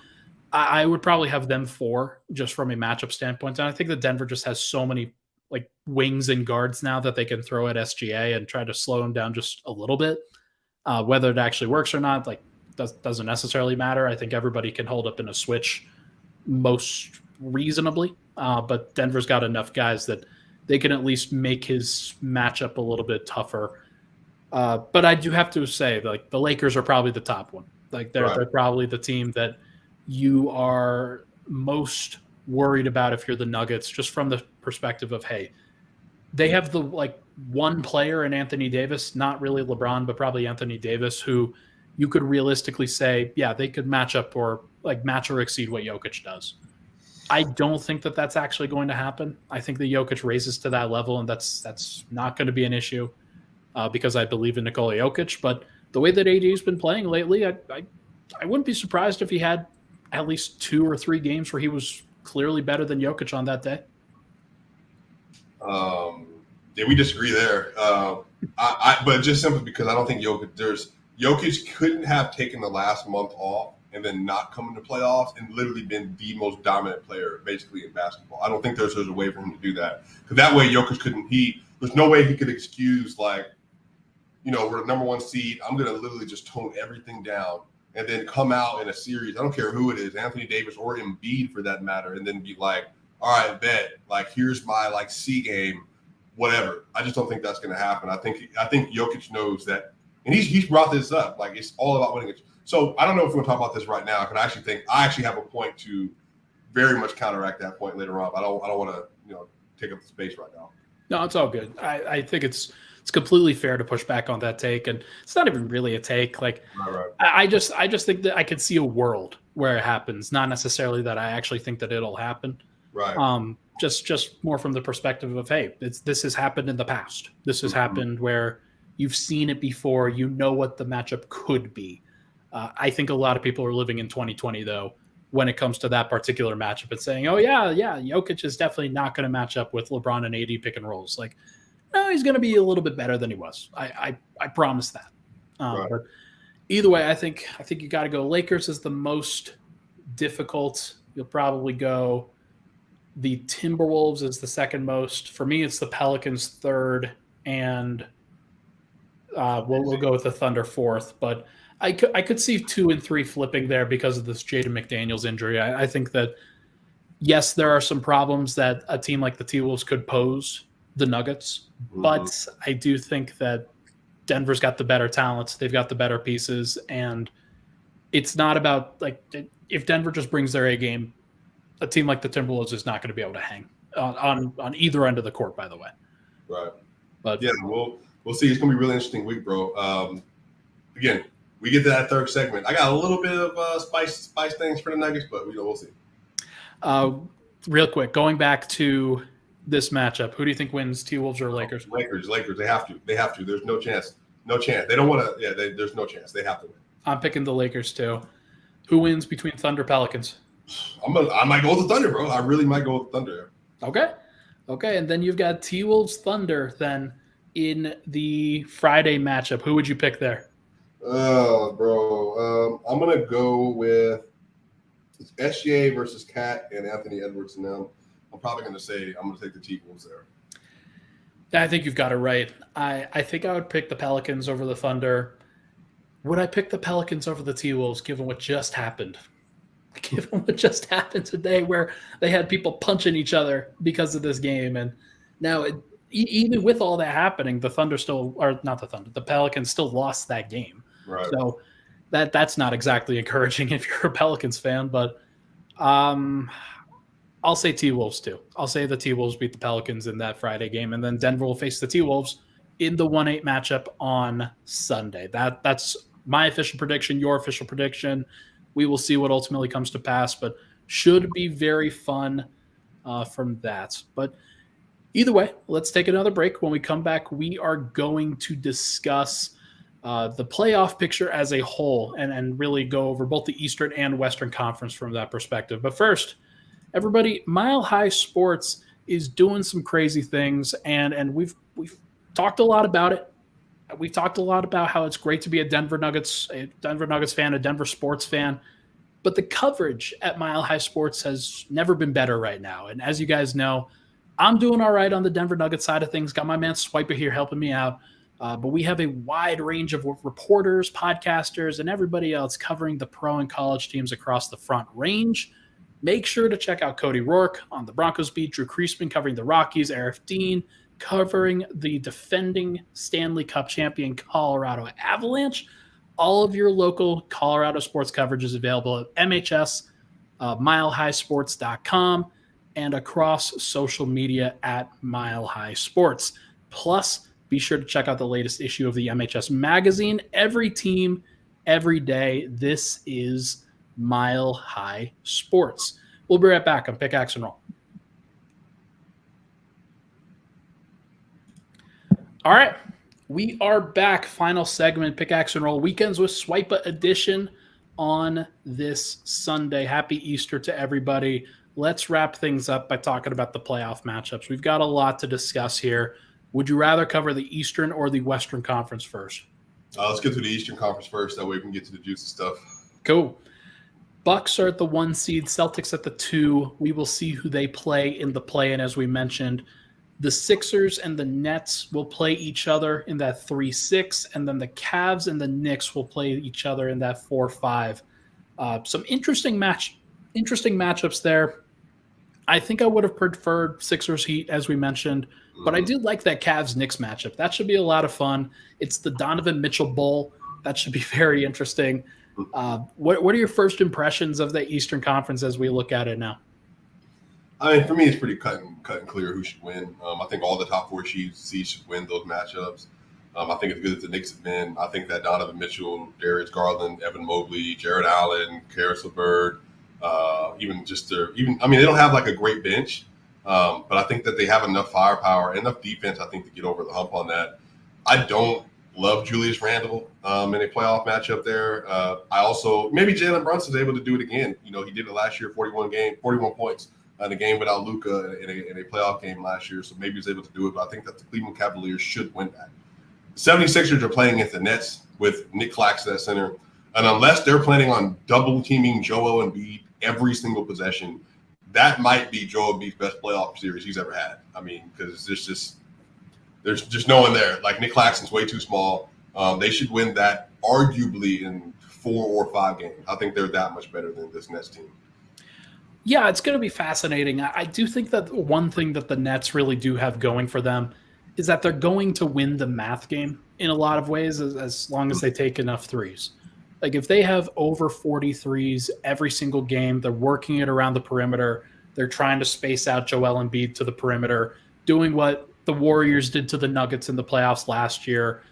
I would probably have them 4 just from a matchup standpoint. And I think that Denver just has so many like wings and guards now that they can throw at SGA and try to slow him down just a little bit. Whether it actually works or not, like doesn't necessarily matter. I think everybody can hold up in a switch most reasonably. But Denver's got enough guys that they can at least make his matchup a little bit tougher. But I do have to say, like the Lakers are probably the top one. Like they're probably the team that you are most worried about if you're the Nuggets, just from the perspective of, hey, they have the like one player in Anthony Davis, not really LeBron, but probably Anthony Davis, who you could realistically say, yeah, they could match up or like match or exceed what Jokic does. I don't think that that's actually going to happen. I think that Jokic raises to that level, and that's not going to be an issue because I believe in Nikola Jokic. But the way that AD's been playing lately, I wouldn't be surprised if he had at least 2 or 3 games where he was clearly better than Jokic on that day. Yeah, we disagree there. But just simply because I don't think Jokic couldn't have taken the last month off and then not come into playoffs and literally been the most dominant player basically in basketball. I don't think there's a way for him to do that. Because that way Jokic there's no way he could excuse like, we're the number 1 seed. I'm going to literally just tone everything down and then come out in a series. I don't care who it is, Anthony Davis or Embiid for that matter, and then be like, all right, bet. Like, here's my like C game, whatever. I just don't think that's going to happen. I think Jokic knows that, and he's brought this up. Like, it's all about winning it. So I don't know if we're going to talk about this right now, because I actually have a point to very much counteract that point later on. But I don't want to take up the space right now. No, it's all good. I think it's completely fair to push back on that take, and it's not even really a take. Like, right. I just think that I could see a world where it happens, not necessarily that I actually think that it'll happen. Right. Just more from the perspective of, hey, this has happened in the past. This has happened where you've seen it before. You know what the matchup could be. I think a lot of people are living in 2020 though, when it comes to that particular matchup and saying, oh yeah, Jokic is definitely not going to match up with LeBron and AD pick and rolls. Like, no, he's going to be a little bit better than he was. I promise that. Right. But either way, I think you got to go. Lakers is the most difficult. You'll probably go. The Timberwolves is the second most. For me, it's the Pelicans third, and we'll go with the Thunder fourth. But I could see 2 and 3 flipping there because of this Jaden McDaniels injury. I think that, yes, there are some problems that a team like the T-Wolves could pose the Nuggets, but I do think that Denver's got the better talents. They've got the better pieces, and it's not about, like, if Denver just brings their A game, a team like the Timberwolves is not going to be able to hang on either end of the court, by the way. Right. But yeah, we'll see. It's going to be a really interesting week, bro. Again, we get to that third segment. I got a little bit of spice things for the Nuggets, but we'll see. Real quick, going back to this matchup, who do you think wins, T-Wolves or Lakers? Lakers. They have to. There's no chance. They don't want to. Yeah, there's no chance. They have to win. I'm picking the Lakers too. Who wins between Thunder, Pelicans? I might go with the Thunder, bro. I really might go with the Thunder. Okay, and then you've got T-Wolves Thunder then in the Friday matchup. Who would you pick there? Bro. I'm gonna go with It's SGA versus Cat and Anthony Edwards and them. I'm probably going to say I'm going to take the T-Wolves there. I think you've got it right. I think I would pick the Pelicans over the Thunder. Would I pick the Pelicans over the T-Wolves given what just happened? Given what just happened today where they had people punching each other because of this game. And now, even with all that happening, the Pelicans still lost that game. Right. So that's not exactly encouraging if you're a Pelicans fan. But I'll say T-Wolves too. I'll say the T-Wolves beat the Pelicans in that Friday game. And then Denver will face the T-Wolves in the 1-8 matchup on Sunday. That's my official prediction, your official prediction. We will see what ultimately comes to pass, but should be very fun from that. But either way, let's take another break. When we come back, we are going to discuss the playoff picture as a whole and really go over both the Eastern and Western Conference from that perspective. But first, everybody, Mile High Sports is doing some crazy things, and we've talked a lot about it. We've talked a lot about how it's great to be a Denver Nuggets fan, a Denver sports fan. But the coverage at Mile High Sports has never been better right now. And as you guys know, I'm doing all right on the Denver Nuggets side of things. Got my man Swipa here helping me out. But we have a wide range of reporters, podcasters, and everybody else covering the pro and college teams across the Front Range. Make sure to check out Cody Rourke on the Broncos beat, Drew Kreisman covering the Rockies, Arif Dean covering the defending Stanley Cup champion Colorado Avalanche. All of your local Colorado sports coverage is available at MHS, milehighsports.com, and across social media at Mile High Sports. Plus, be sure to check out the latest issue of the MHS magazine. Every team, every day. This is Mile High Sports. We'll be right back on Pickaxe and Roll. All right, we are back. Final segment, Pickaxe and Roll Weekends with Swipa edition on this Sunday. Happy Easter to everybody. Let's wrap things up by talking about the playoff matchups. We've got a lot to discuss here. Would you rather cover the Eastern or the Western Conference first? Let's get to the Eastern Conference first. That way we can get to the juicy stuff. Cool. Bucks are at the 1 seed, Celtics at the 2. We will see who they play in the play-in, as we mentioned. The Sixers and the Nets will play each other in that 3-6, and then the Cavs and the Knicks will play each other in that 4-5. Some interesting matchups there. I think I would have preferred Sixers Heat, as we mentioned, but I do like that Cavs-Knicks matchup. That should be a lot of fun. It's the Donovan Mitchell Bowl. That should be very interesting. What are your first impressions of the Eastern Conference as we look at it now? I mean, for me, it's pretty cut and clear who should win. I think all the top 4 seeds should win those matchups. I think it's good that the Knicks have been. I think that Donovan Mitchell, Darius Garland, Evan Mobley, Jared Allen, Karis LeVert, they don't have like a great bench, but I think that they have enough firepower and enough defense, I think, to get over the hump on that. I don't love Julius Randle in a playoff matchup there. I also, maybe Jalen Brunson's able to do it again. You know, he did it last year, 41 points. In a game without Luka in a playoff game last year, so maybe he's able to do it. But I think that the Cleveland Cavaliers should win that. The 76ers are playing against the Nets with Nick Claxton at center. And unless they're planning on double-teaming Joel Embiid every single possession, that might be Joel Embiid's best playoff series he's ever had. I mean, because there's just no one there. Like, Nick Claxton's way too small. They should win that arguably in 4 or 5 games. I think they're that much better than this Nets team. Yeah, it's going to be fascinating. I do think that one thing that the Nets really do have going for them is that they're going to win the math game in a lot of ways as long as they take enough threes. Like, if they have over 40 threes every single game, they're working it around the perimeter, they're trying to space out Joel Embiid to the perimeter, doing what the Warriors did to the Nuggets in the playoffs last year,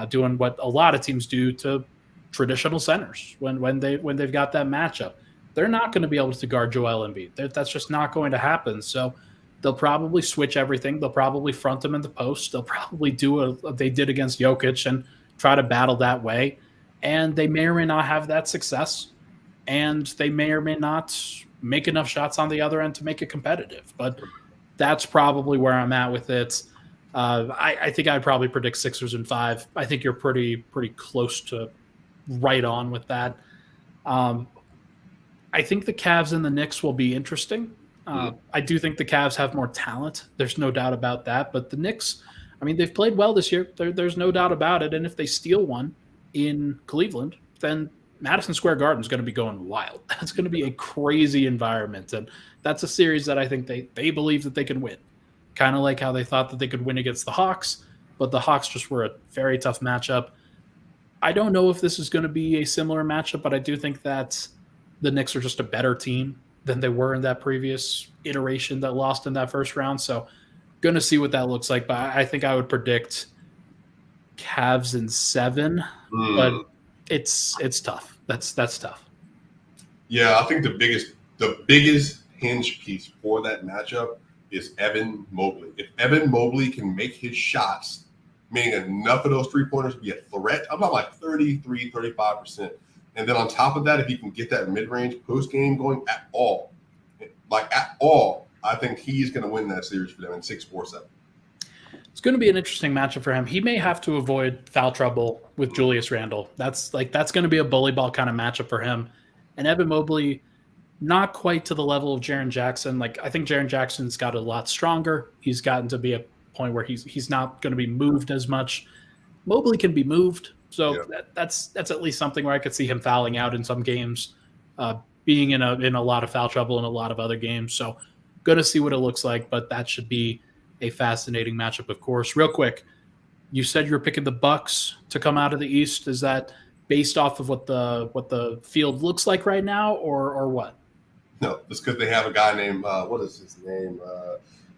doing what a lot of teams do to traditional centers when they've got that matchup. They're not going to be able to guard Joel Embiid. That's just not going to happen. So they'll probably switch everything. They'll probably front him in the post. They'll probably do what they did against Jokic and try to battle that way. And they may or may not have that success. And they may or may not make enough shots on the other end to make it competitive. But that's probably where I'm at with it. I think I'd probably predict Sixers in 5. I think you're pretty close to right on with that. I think the Cavs and the Knicks will be interesting. I do think the Cavs have more talent. There's no doubt about that. But the Knicks, I mean, they've played well this year. There's no doubt about it. And if they steal one in Cleveland, then Madison Square Garden is going to be going wild. That's going to be a crazy environment. And that's a series that I think they believe that they can win. Kind of like how they thought that they could win against the Hawks, but the Hawks just were a very tough matchup. I don't know if this is going to be a similar matchup, but I do think that the Knicks are just a better team than they were in that previous iteration that lost in that first round. So going to see what that looks like. But I think I would predict Cavs in 7, but it's tough. That's tough. Yeah, I think the biggest hinge piece for that matchup is Evan Mobley. If Evan Mobley can make his shots, meaning enough of those three-pointers be a threat, I'm about like 33, 35%. And then on top of that, if he can get that mid-range post-game going at all, I think he's going to win that series for them in 6-4-7. It's going to be an interesting matchup for him. He may have to avoid foul trouble with Julius Randle. That's going to be a bully ball kind of matchup for him. And Evan Mobley, not quite to the level of Jaren Jackson. Like, I think Jaren Jackson's got a lot stronger. He's gotten to be a point where he's not going to be moved as much. Mobley can be moved, so that's at least something where I could see him fouling out in some games, being in a lot of foul trouble in a lot of other games. So, going to see what it looks like, but that should be a fascinating matchup, of course. Real quick, you said you were picking the Bucks to come out of the East. Is that based off of what the field looks like right now, or what? No, it's because they have a guy named what is his name?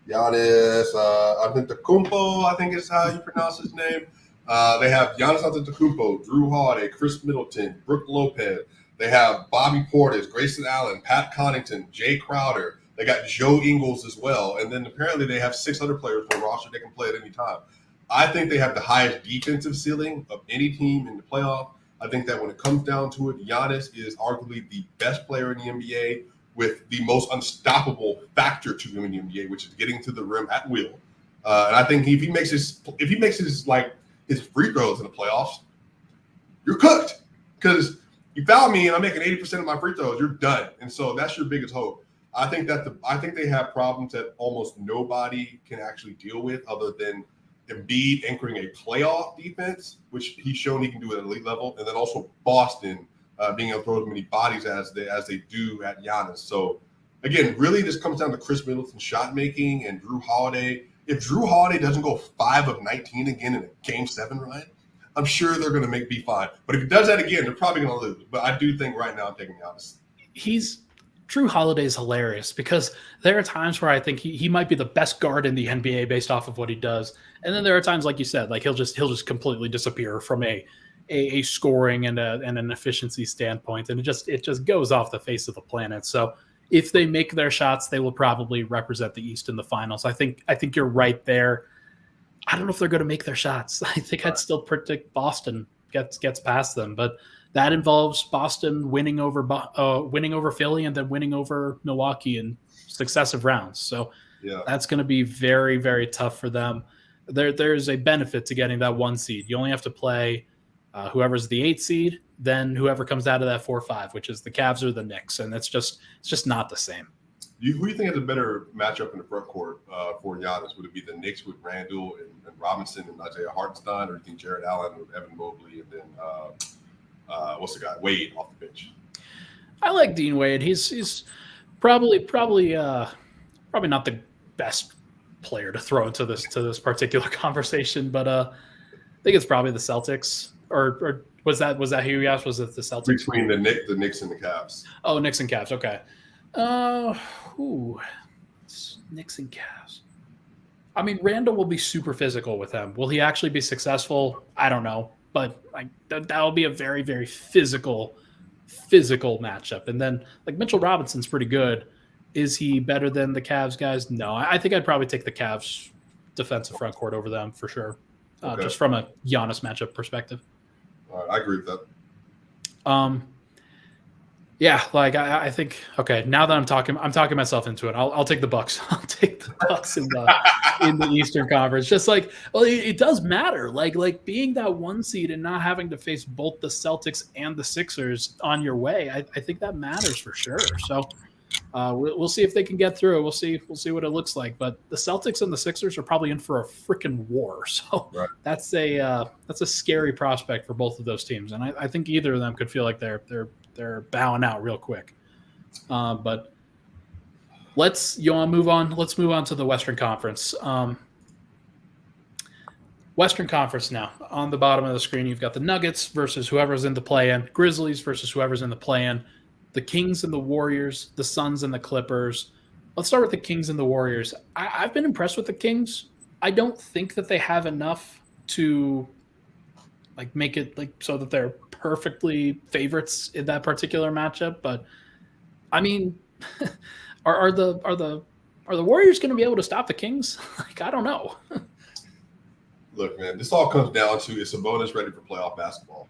Giannis Antetokounmpo, I think is how you pronounce his name. They have Giannis Antetokounmpo, Drew Holiday, Chris Middleton, Brook Lopez. They have Bobby Portis, Grayson Allen, Pat Connaughton, Jay Crowder. They got Joe Ingles as well. And then apparently they have 6 other players on the roster they can play at any time. I think they have the highest defensive ceiling of any team in the playoff. I think that when it comes down to it, Giannis is arguably the best player in the NBA with the most unstoppable factor to him in the NBA, which is getting to the rim at will. And I think if he makes his free throws in the playoffs, you're cooked. Because you foul me and I'm making 80% of my free throws, you're done. And so that's your biggest hope. I think they have problems that almost nobody can actually deal with other than Embiid anchoring a playoff defense, which he's shown he can do at an elite level, and then also Boston being able to throw as many bodies as they do at Giannis. So again, really this comes down to Chris Middleton's shot making and Drew Holiday. If Drew Holiday doesn't go 5 of 19 again in a Game 7 run, I'm sure they're going to be fine. But if he does that again, they're probably going to lose. But I do think right now I'm taking Giannis. Drew Holiday is hilarious because there are times where I think he might be the best guard in the NBA based off of what he does. And then there are times, like you said, like he'll just completely disappear from a scoring and an efficiency standpoint. And it just goes off the face of the planet. So if they make their shots, they will probably represent the East in the finals. I think you're right there. I don't know if they're going to make their shots. I think I'd still predict Boston gets past them, but that involves Boston winning over Philly and then winning over Milwaukee in successive rounds. So that's going to be very, very tough for them. There's a benefit to getting that 1 seed. You only have to play whoever's the 8 seed, then whoever comes out of that 4-5, which is the Cavs or the Knicks, and it's just not the same. Who do you think has a better matchup in the front court for Giannis? Would it be the Knicks with Randall and Robinson and Isaiah Hartenstein, or do you think Jared Allen with Evan Mobley and then what's the guy, Wade, off the bench? I like Dean Wade. He's probably not the best player to throw into this particular conversation, but I think it's probably the Celtics. Or was that who you asked? Was it the Celtics? Between the Knicks and the Cavs. Oh, Knicks and Cavs. Okay. Knicks and Cavs. I mean, Randall will be super physical with him. Will he actually be successful? I don't know. But that'll be a very, very physical matchup. And then Mitchell Robinson's pretty good. Is he better than the Cavs guys? No. I think I'd probably take the Cavs defensive front court over them for sure. Just from a Giannis matchup perspective. I agree with that. Yeah, like I think okay. Now that I'm talking myself into it. I'll take the Bucks. I'll take the Bucks in the Eastern Conference. Just like, well, it does matter. Like being that 1 seed and not having to face both the Celtics and the Sixers on your way. I think that matters for sure. So we'll see if they can get through. We'll see what it looks like. But the Celtics and the Sixers are probably in for a freaking war. So Right. that's a scary prospect for both of those teams. And I think either of them could feel like they're bowing out real quick. But let's move on. Let's move on to the Western Conference. Western Conference now. On the bottom of the screen, you've got the Nuggets versus whoever's in the play-in, Grizzlies versus whoever's in the play-in, the Kings and the Warriors, the Suns and the Clippers. Let's start with the Kings and the Warriors. I've been impressed with the Kings. I don't think that they have enough to make it so that they're perfectly favorites in that particular matchup. But I mean, are the Warriors going to be able to stop the Kings? I don't know. Look, man, this all comes down to is Sabonis ready for playoff basketball?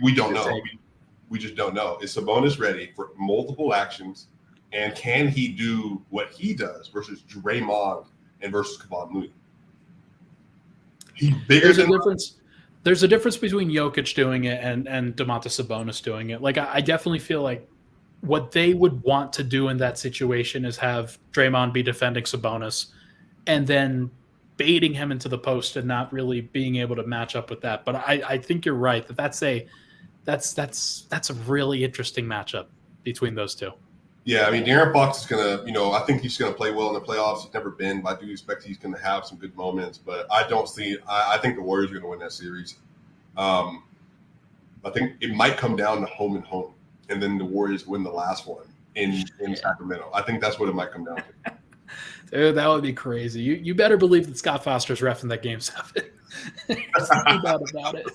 We don't know. We just don't know. Is Sabonis ready for multiple actions, and can he do what he does versus Draymond and versus Kevon Looney? He's bigger than difference. There's a difference between Jokic doing it and Domantas Sabonis doing it. I definitely feel like what they would want to do in that situation is have Draymond be defending Sabonis and then baiting him into the post and not really being able to match up with that. But I think you're right that's a really interesting matchup between those two. Yeah, I mean, De'Aaron Fox is going to, I think he's going to play well in the playoffs. He's never been, but I do expect he's going to have some good moments. But I think the Warriors are going to win that series. I think it might come down to home and home, and then the Warriors win the last one in Sacramento. I think that's what it might come down to. Dude, that would be crazy. You better believe that Scott Foster's reffing that game 7. There's no doubt about it.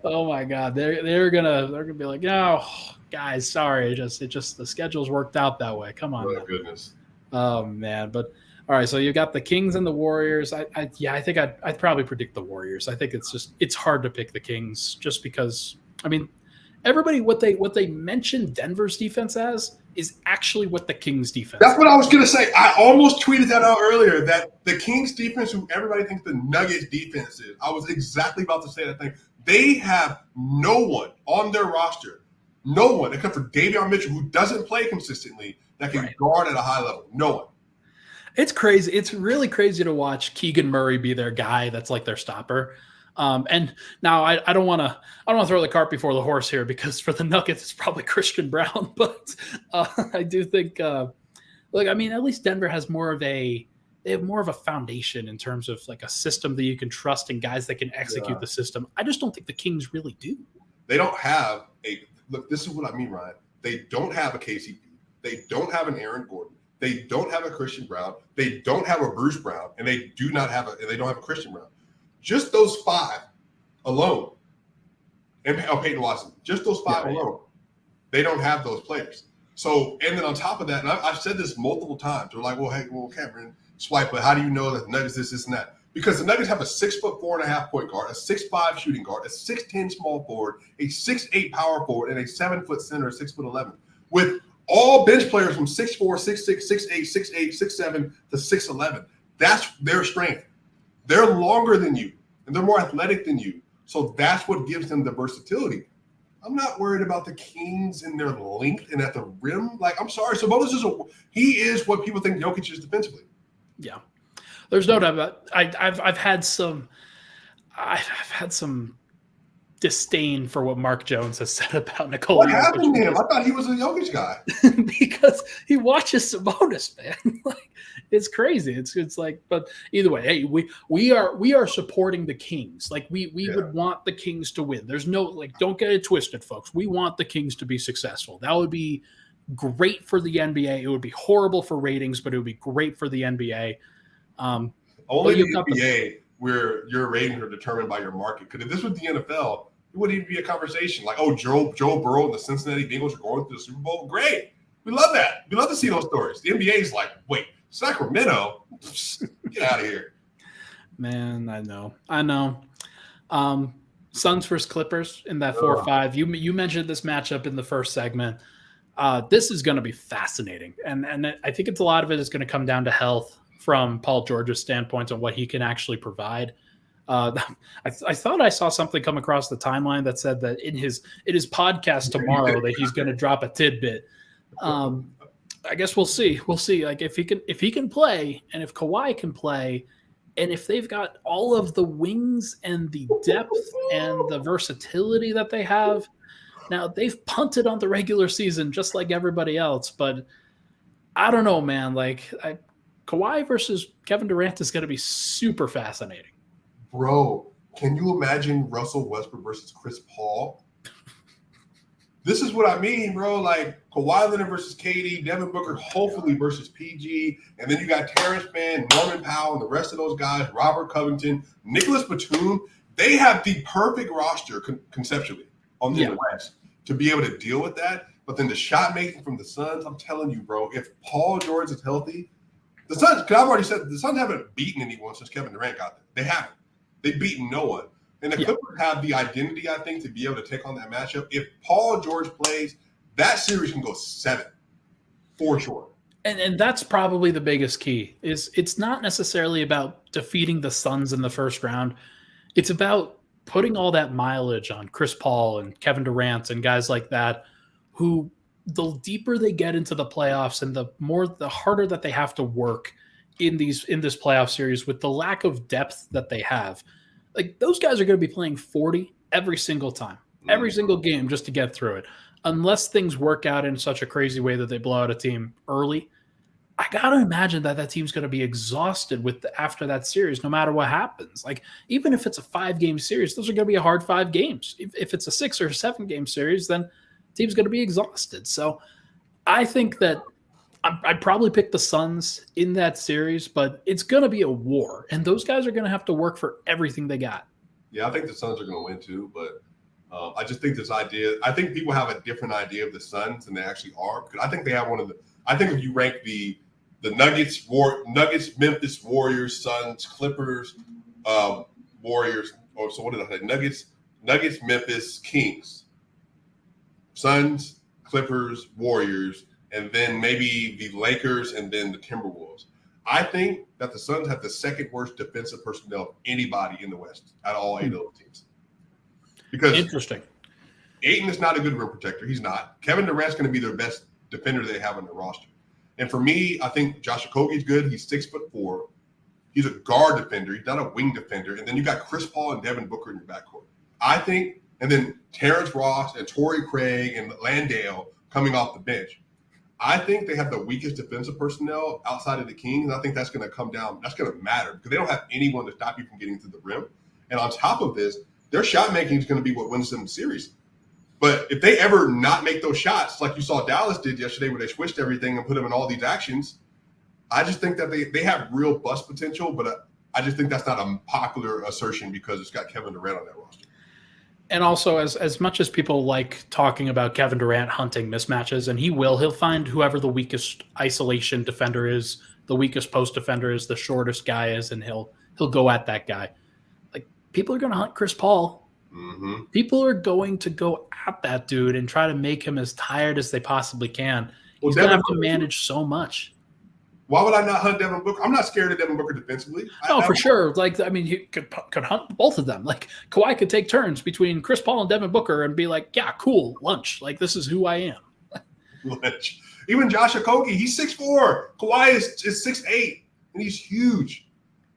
Oh my God, they're gonna be like, no, guys, sorry, it just the schedule's worked out that way. Come on, oh goodness. Oh man, but all right. So you got the Kings and the Warriors. I think I'd probably predict the Warriors. I think it's hard to pick the Kings just because I mean everybody what they mentioned Denver's defense as is actually what the Kings defense. That's what I was gonna say. I almost tweeted that out earlier that the Kings defense, who everybody thinks the Nuggets defense is, I was exactly about to say that thing. They have no one on their roster, no one except for Davion Mitchell, who doesn't play consistently, that can guard at a high level. No one. It's crazy. It's really crazy to watch Keegan Murray be their guy. That's like their stopper. And now I don't want to throw the cart before the horse here because for the Nuggets it's probably Christian Brown, but I do think at least Denver has more of a foundation in terms of a system that you can trust and guys that can execute the system. I just don't think the Kings really do. They don't have this is what I mean, Ryan. They don't have a KCP. They don't have an Aaron Gordon. They don't have a Christian Brown. They don't have a Bruce Brown, and they don't have a Christian Brown. Just those 5 alone, and Peyton Watson, just those 5 alone, they don't have those players. So, and then on top of that, and I've said this multiple times, we're like, Cameron, Swipa, how do you know that the Nuggets this, and that? Because the Nuggets have a 6'4.5" point guard, a 6'5" shooting guard, a 6'10" small forward, a 6'8" power forward, and a 7-foot center, 6'11", with all bench players from 6'4", 6'6", 6'8", 6'8", 6'7" to 6'11". That's their strength. They're longer than you, and they're more athletic than you. So that's what gives them the versatility. I'm not worried about the Kings and their length and at the rim. I'm sorry. Sabonis he is what people think Jokic is defensively. Yeah. There's no doubt about it. I've had some disdain for what Mark Jones has said about Nikola. What happened to him? I thought he was a Jokic guy. Because he watches Sabonis, man. It's crazy. It's but either way, hey, we are supporting the Kings. We would want the Kings to win. There's no don't get it twisted, folks. We want the Kings to be successful. That would be great for the NBA. It would be horrible for ratings, but it would be great for the NBA. Only the NBA where your ratings are determined by your market. Because if this was the NFL, it wouldn't even be a conversation. Joe Burrow and the Cincinnati Bengals are going to the Super Bowl. Great. We love that. We love to see those stories. The NBA is wait, Sacramento? Get out of here. Man, I know. Suns versus Clippers in that 4-5. You mentioned this matchup in the first segment. This is going to be fascinating, and I think it's a lot of it is going to come down to health from Paul George's standpoint on what he can actually provide. I thought I saw something come across the timeline that said that in his podcast tomorrow that he's going to drop a tidbit. I guess we'll see. We'll see. Like if he can play, and if Kawhi can play, and if they've got all of the wings and the depth and the versatility that they have. Now, they've punted on the regular season just like everybody else, but I don't know, man. Like Kawhi versus Kevin Durant is going to be super fascinating. Bro, can you imagine Russell Westbrook versus Chris Paul? This is what I mean, bro. Like Kawhi Leonard versus KD, Devin Booker hopefully versus PG, and then you got Terrence Mann, Norman Powell, and the rest of those guys, Robert Covington, Nicholas Batum. They have the perfect roster conceptually on the West to be able to deal with that. But then the shot making from the Suns, I'm telling you, bro, if Paul George is healthy, the Suns, because I've already said the Suns haven't beaten anyone since Kevin Durant got there. They haven't. They've beaten no one. And the Clippers have the identity, I think, to be able to take on that matchup. If Paul George plays, that series can go 7 for sure. And that's probably the biggest key. Is it's not necessarily about defeating the Suns in the first round. It's about putting all that mileage on Chris Paul and Kevin Durant and guys like that, who the deeper they get into the playoffs and the harder that they have to work in this playoff series with the lack of depth that they have. Like those guys are going to be playing 40 every single time, every single game just to get through it. Unless things work out in such a crazy way that they blow out a team early, I got to imagine that team's going to be exhausted after that series, no matter what happens. Like even if it's a 5-game series, those are going to be a hard 5 games. If it's a 6 or 7-game series, then the team's going to be exhausted. So I think that I'd probably pick the Suns in that series, but it's going to be a war, and those guys are going to have to work for everything they got. Yeah, I think the Suns are going to win too, but I just think this idea – I think people have a different idea of the Suns than they actually are, because I think they have one of the – I think if you rank the Nuggets, Memphis Warriors, Suns, Clippers, Warriors – or so what did I say? Nuggets, Memphis, Kings, Suns, Clippers, Warriors – and then maybe the Lakers, and then the Timberwolves. I think that the Suns have the second worst defensive personnel of anybody in the West out of all 8 of those teams. Because interesting. Ayton is not a good rim protector. He's not. Kevin Durant's going to be their best defender they have on their roster. And for me, I think Josh Okogie's good. He's 6'4". He's a guard defender. He's not a wing defender. And then you got Chris Paul and Devin Booker in your backcourt. I think, and then Terrence Ross and Torrey Craig and Landale coming off the bench. I think they have the weakest defensive personnel outside of the Kings. I think that's going to come down. That's going to matter because they don't have anyone to stop you from getting to the rim. And on top of this, their shot making is going to be what wins them the series. But if they ever not make those shots, like you saw Dallas did yesterday where they switched everything and put them in all these actions, I just think that they have real bust potential. But I just think that's not a popular assertion because it's got Kevin Durant on that roster. And also, as much as people like talking about Kevin Durant hunting mismatches, and he'll find whoever the weakest isolation defender is, the weakest post defender is, the shortest guy is, and he'll go at that guy. Like people are going to hunt Chris Paul. Mm-hmm. People are going to go at that dude and try to make him as tired as they possibly can. He's going to have to manage so much. Why would I not hunt Devin Booker? I'm not scared of Devin Booker defensively. For sure. Like, I mean, he could hunt both of them. Like, Kawhi could take turns between Chris Paul and Devin Booker and be like, yeah, cool, lunch. Like, this is who I am. Lunch. Even Josh Okogie, he's 6'4". Kawhi is 6'8", and he's huge.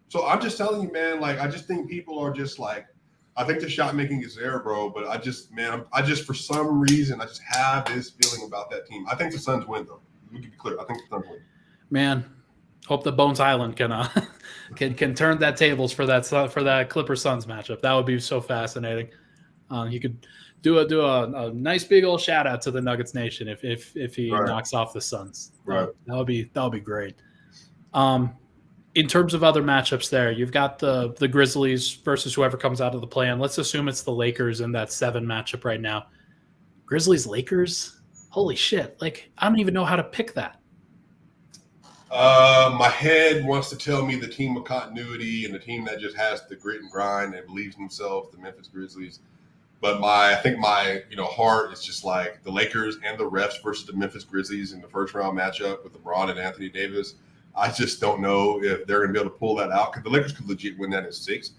So I'm just telling you, man, like, I just think people are just like, I think the shot making is there, bro. But I just for some reason, I just have this feeling about that team. I think the Suns win, though. We can be clear. I think the Suns win. Man, hope that Bones Island can turn that tables for that Clippers Suns matchup. That would be so fascinating. You could do a nice big old shout out to the Nuggets Nation if he knocks off the Suns. Right. That'll be great. In terms of other matchups, there you've got the Grizzlies versus whoever comes out of the play-in. Let's assume it's the Lakers in that 7 matchup right now. Grizzlies Lakers. Holy shit! Like I don't even know how to pick that. My head wants to tell me the team of continuity and the team that just has the grit and grind and believes in themselves, the Memphis Grizzlies. But I think my heart is just like the Lakers and the refs versus the Memphis Grizzlies in the first round matchup with LeBron and Anthony Davis. I just don't know if they're going to be able to pull that out because the Lakers could legit win that in 6.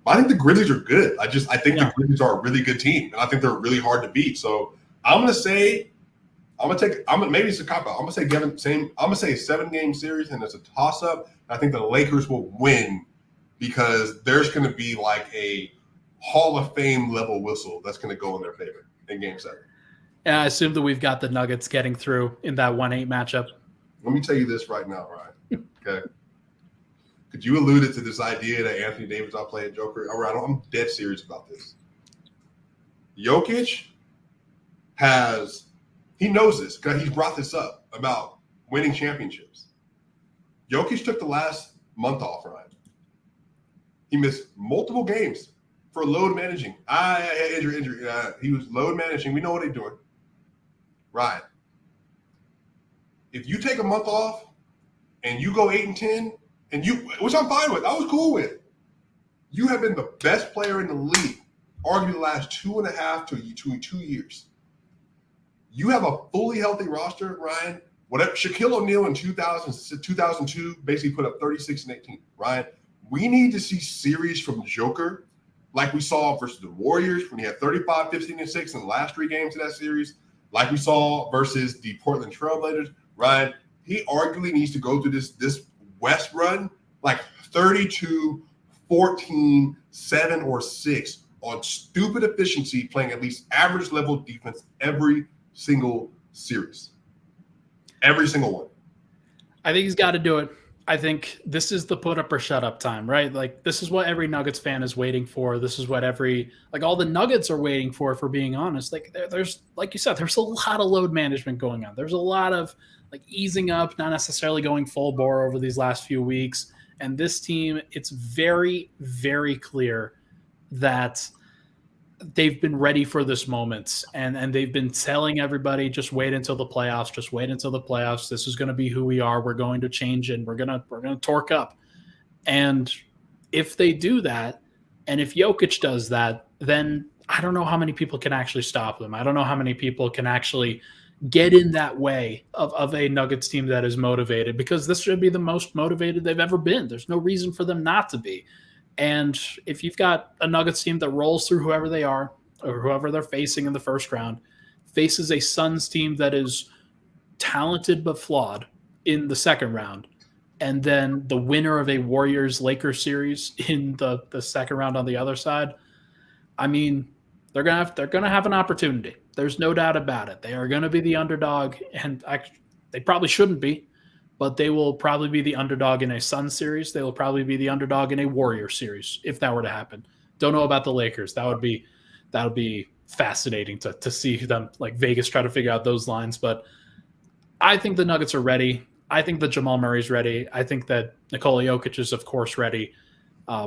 But I think the Grizzlies are good. I think the Grizzlies are a really good team, and I think they're really hard to beat. So I'm going to say, maybe it's a cop out. I'm going to say I'm going to say a 7-game series, and it's a toss up. I think the Lakers will win because there's going to be like a Hall of Fame level whistle that's going to go in their favor in Game 7. And I assume that we've got the Nuggets getting through in that 1-8 matchup. Let me tell you this right now, Ryan. Okay. Could you alluded to this idea that Anthony Davis not playing Joker? All right, I'm dead serious about this. Jokic he knows this because he's brought this up about winning championships. Jokic took the last month off, Ryan. He missed multiple games for load managing. Injury. He was load managing. We know what he's doing. Ryan, if you take a month off and you go 8-10, which I'm fine with, I was cool with. You have been the best player in the league, arguably the last 2.5 to 2 years. You have a fully healthy roster, Ryan. Whatever Shaquille O'Neal in 2002 basically put up 36 and 18. Ryan, we need to see series from Joker like we saw versus the Warriors when he had 35, 15, and 6 in the last 3 games of that series, like we saw versus the Portland Trailblazers. Ryan, he arguably needs to go through this West run like 32, 14, 7, or 6 on stupid efficiency, playing at least average level defense every single series. Every single one. I think he's got to do it. I think this is the put up or shut up time, right? Like this is what every Nuggets fan is waiting for. This is what all the Nuggets are waiting for being honest. Like there's, like you said, there's a lot of load management going on. There's a lot of like easing up, not necessarily going full bore over these last few weeks. And this team, it's very, very clear that they've been ready for this moment. And they've been telling everybody, just wait until the playoffs. Just wait until the playoffs. This is going to be who we are. We're going to change and we're going to torque up. And if they do that, and if Jokic does that, then I don't know how many people can actually stop them. I don't know how many people can actually get in that way of a Nuggets team that is motivated, because this should be the most motivated they've ever been. There's no reason for them not to be. And if you've got a Nuggets team that rolls through whoever they are or whoever they're facing in the first round, faces a Suns team that is talented but flawed in the second round, and then the winner of a Warriors-Lakers series in the second round on the other side, I mean, they're gonna have an opportunity. There's no doubt about it. They are going to be the underdog, and they probably shouldn't be, but they will probably be the underdog in a Suns series. They will probably be the underdog in a Warriors series if that were to happen. Don't know about the Lakers. That would be fascinating to see them, like Vegas, try to figure out those lines. But I think the Nuggets are ready. I think that Jamal Murray's ready. I think that Nikola Jokic is, of course, ready.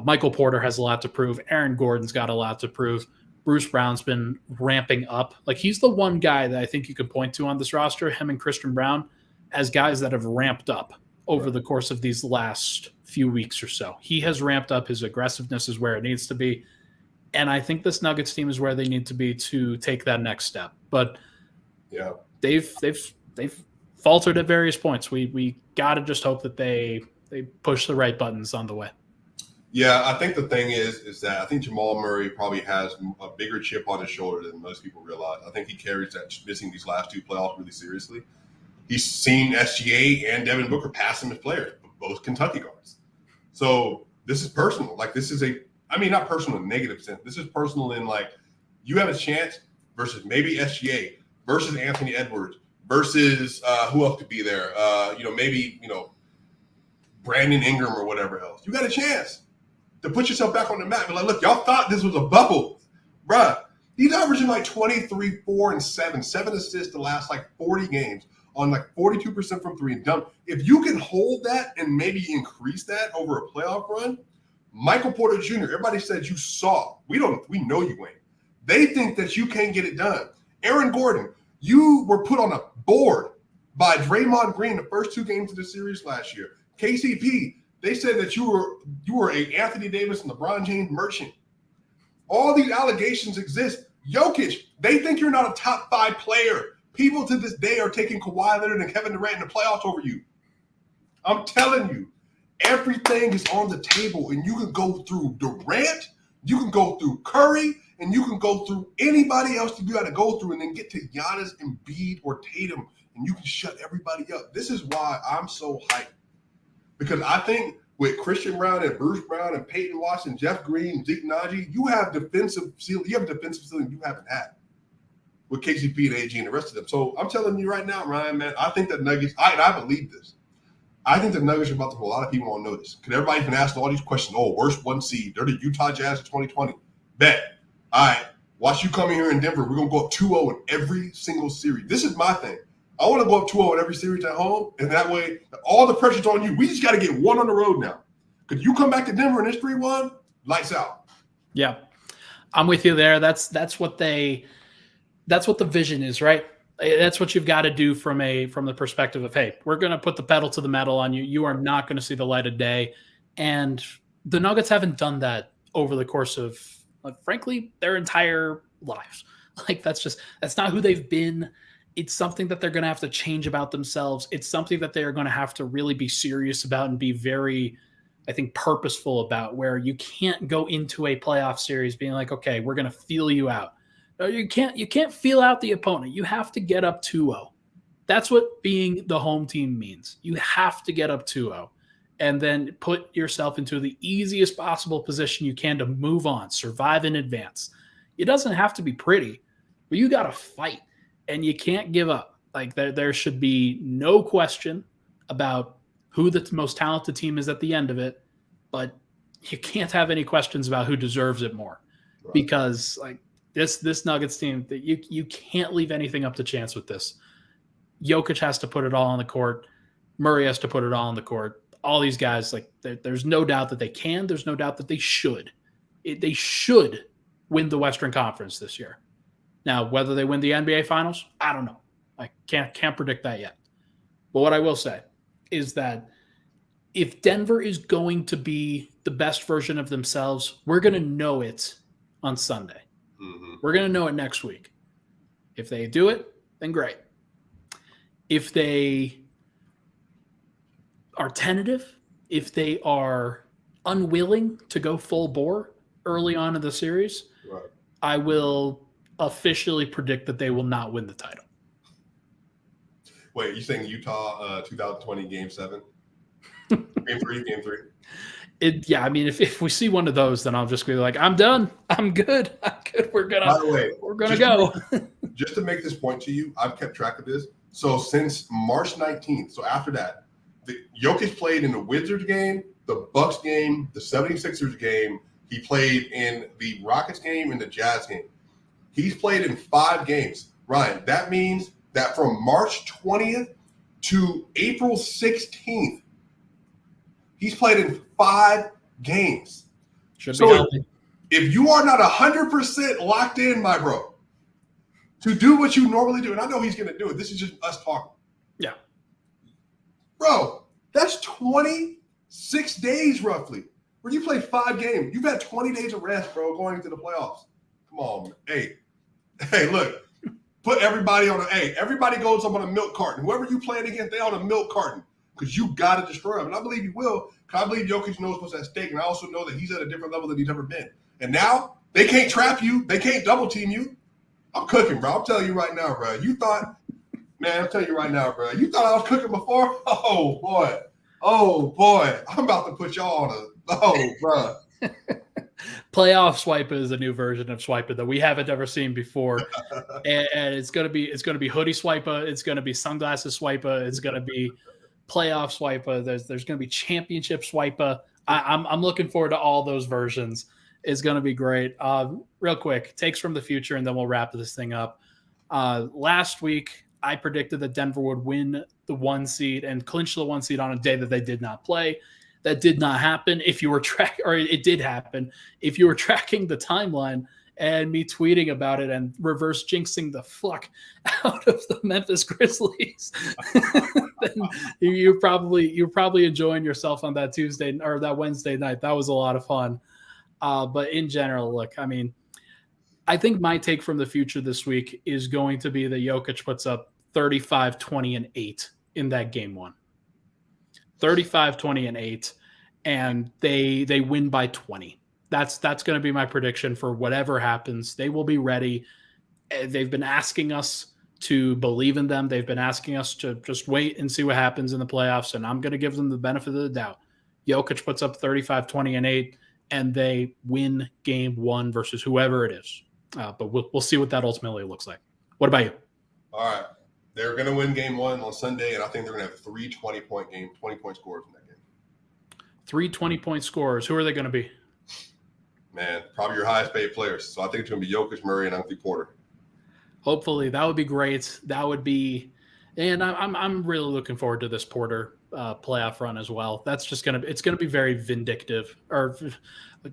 Michael Porter has a lot to prove. Aaron Gordon's got a lot to prove. Bruce Brown's been ramping up. Like, he's the one guy that I think you could point to on this roster, him and Christian Brown, as guys that have ramped up over the course of these last few weeks or so. He has ramped up. His aggressiveness is where it needs to be. And I think this Nuggets team is where they need to be to take that next step. But yeah, they've faltered at various points. We got to just hope that they push the right buttons on the way. Yeah, I think the thing is that I think Jamal Murray probably has a bigger chip on his shoulder than most people realize. I think he carries that missing these last 2 playoffs really seriously. He's seen SGA and Devin Booker pass him as players, both Kentucky guards. So this is personal. Like, this is not personal in a negative sense. This is personal in, like, you have a chance versus maybe SGA versus Anthony Edwards versus who else could be there? Maybe Brandon Ingram or whatever else. You got a chance to put yourself back on the map. And like, look, y'all thought this was a bubble. Bruh, he's averaging like 23, 4, and 7 assists the last like 40 games on like 42% from 3 and done. If you can hold that and maybe increase that over a playoff run, Michael Porter Jr., everybody said you saw. We know you ain't. They think that you can't get it done. Aaron Gordon, you were put on a board by Draymond Green the first 2 games of the series last year. KCP, they said that you were a Anthony Davis and LeBron James merchant. All these allegations exist. Jokic, they think you're not a top 5 player. People to this day are taking Kawhi Leonard and Kevin Durant in the playoffs over you. I'm telling you, everything is on the table, and you can go through Durant, you can go through Curry, and you can go through anybody else that you got to go through, and then get to Giannis, Embiid, or Tatum, and you can shut everybody up. This is why I'm so hyped, because I think with Christian Brown and Bruce Brown and Peyton Watson, Jeff Green, Zeke Naji, you have defensive ceiling. You have a defensive ceiling you haven't had with KCP and AG and the rest of them. So I'm telling you right now, Ryan, man, I think the Nuggets. I believe this. I think the Nuggets are about to put a lot of people on notice. Because everybody's been asking all these questions. Oh, worst 1 seed. They're the Utah Jazz of 2020. Bet. All right. Watch you come in here in Denver. We're going to go up 2-0 in every single series. This is my thing. I want to go up 2-0 in every series at home. And that way, all the pressure's on you. We just got to get one on the road now. Because you come back to Denver and it's 3-1, lights out. Yeah. I'm with you there. That's what the vision is, right? That's what you've got to do from the perspective of, hey, we're going to put the pedal to the metal on you. You are not going to see the light of day. And the Nuggets haven't done that over the course of, frankly, their entire lives. That's not who they've been. It's something that they're going to have to change about themselves. It's something that they are going to have to really be serious about and be very, I think, purposeful about, where you can't go into a playoff series being like, okay, we're going to feel you out. No, you can't feel out the opponent. You have to get up 2-0. That's what being the home team means. You have to get up 2-0 and then put yourself into the easiest possible position you can to move on, survive in advance. It doesn't have to be pretty, but you got to fight, and you can't give up. There should be no question about who the most talented team is at the end of it, but you can't have any questions about who deserves it more. Right. Because this Nuggets team, that you can't leave anything up to chance with this. Jokic has to put it all on the court. Murray has to put it all on the court. All these guys, there's no doubt that they can. There's no doubt that they should. They should win the Western Conference this year. Now, whether they win the NBA Finals, I don't know. I can't predict that yet. But what I will say is that if Denver is going to be the best version of themselves, we're going to know it on Sunday. Mm-hmm. We're going to know it next week. If they do it, then great. If they are tentative, if they are unwilling to go full bore early on in the series, right, I will officially predict that they will not win the title. Wait, you saying Utah 2020 Game 7? Game 3? Yeah, I mean, if we see one of those, then I'll just be like, I'm done. I'm good. We're gonna go. Just to make this point to you, I've kept track of this. So since March 19th, so after that, Jokic played in the Wizards game, the Bucks game, the 76ers game. He played in the Rockets game and the Jazz game. He's played in 5 games. Ryan, that means that from March 20th to April 16th, he's played in 5 games. So if you are not 100% locked in, my bro, to do what you normally do, and I know he's going to do it. This is just us talking. Yeah. Bro, that's 26 days roughly where you play 5 games. You've had 20 days of rest, bro, going into the playoffs. Come on, man. Hey, look. Put everybody on everybody goes up on a milk carton. Whoever you playing against, they on a milk carton. Because you got to destroy him. And I believe you will. Because I believe Jokic knows what's at stake. And I also know that he's at a different level than he's ever been. And now they can't trap you. They can't double team you. I'm cooking, bro. I'm telling you right now, bro. I'm telling you right now, bro. You thought I was cooking before? Oh, boy. I'm about to put y'all on bro. Playoff Swipa is a new version of Swipa that we haven't ever seen before. And it's gonna be hoodie Swipa. It's gonna be sunglasses Swipa. It's gonna be playoff Swipa. There's going to be championship Swipa. I'm looking forward to all those versions. It's going to be great. Real quick, takes from the future, and then we'll wrap this thing up. Last week, I predicted that Denver would win the 1 seed and clinch the 1 seed on a day that they did not play. That did not happen. It did happen. If you were tracking the timeline, and me tweeting about it and reverse jinxing the fuck out of the Memphis Grizzlies, then you're probably enjoying yourself on that Tuesday or that Wednesday night. That was a lot of fun. But in general, look, I mean, I think my take from the future this week is going to be that Jokic puts up 35, 20, and 8 in that game one. 35, 20, and 8, and they win by 20. That's going to be my prediction for whatever happens. They will be ready. They've been asking us to believe in them. They've been asking us to just wait and see what happens in the playoffs, and I'm going to give them the benefit of the doubt. Jokic puts up 35, 20, and 8, and they win game one versus whoever it is. But we'll see what that ultimately looks like. What about you? All right. They're going to win game one on Sunday, and I think they're going to have 3 20-point scores in that game. 3 20-point scorers. Who are they going to be? Man, probably your highest paid players. So I think it's going to be Jokic, Murray, and Anthony Porter. Hopefully. That would be great. That would be – and I'm really looking forward to this Porter playoff run as well. That's just going to – it's going to be very vindictive. Or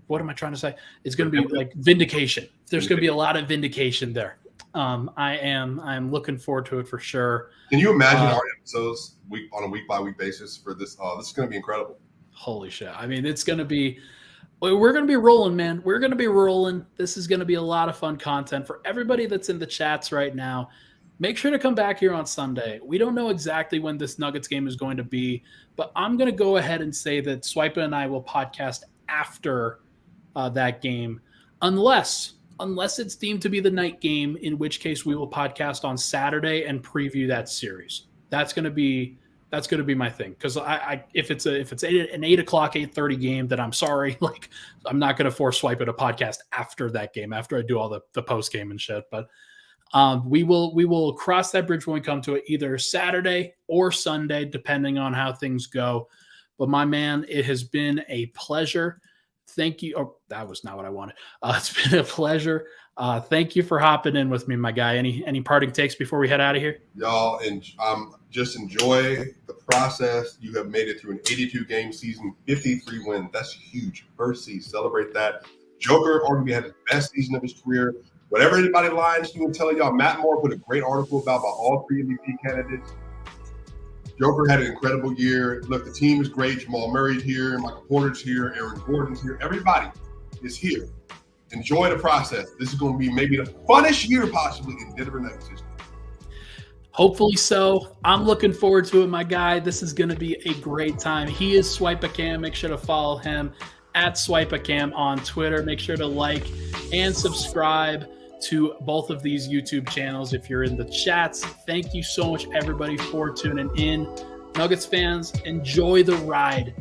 what am I trying to say? It's going to be like vindication. There's going to be a lot of vindication there. I'm looking forward to it for sure. Can you imagine our episodes on a week-by-week basis for this? This is going to be incredible. Holy shit. I mean, it's going to be – we're going to be rolling, man. We're going to be rolling. This is going to be a lot of fun content for everybody that's in the chats right now. Make sure to come back here on Sunday. We don't know exactly when this Nuggets game is going to be, but I'm going to go ahead and say that Swipa and I will podcast after that game, unless it's deemed to be the night game, in which case we will podcast on Saturday and preview that series. That's going to be my thing. Because if it's an 8 o'clock, 8:30 game, then I'm sorry. Like, I'm not going to force Swipa to podcast after that game, after I do all the post game and shit. But we will cross that bridge when we come to it, either Saturday or Sunday, depending on how things go. But my man, it has been a pleasure. Thank you. Oh, that was not what I wanted. It's been a pleasure. Thank you for hopping in with me, my guy. Any parting takes before we head out of here? Y'all, and just enjoy the process. You have made it through an 82-game season, 53 wins. That's huge. First season. Celebrate that. Joker arguably had the best season of his career. Whatever anybody lies to you and tell y'all, Matt Moore put a great article about all 3 MVP candidates. Joker had an incredible year. Look, the team is great. Jamal Murray's here. Michael Porter's here. Aaron Gordon's here. Everybody is here. Enjoy the process. This is going to be maybe the funnest year possibly in Denver Nuggets history. Hopefully so. I'm looking forward to it, my guy. This is going to be a great time. He is SwipaCam. Make sure to follow him at SwipaCam on Twitter. Make sure to like and subscribe to both of these YouTube channels if you're in the chats. Thank you so much, everybody, for tuning in. Nuggets fans, enjoy the ride.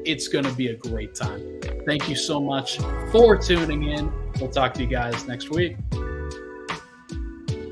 It's going to be a great time. Thank you so much for tuning in. We'll talk to you guys next week.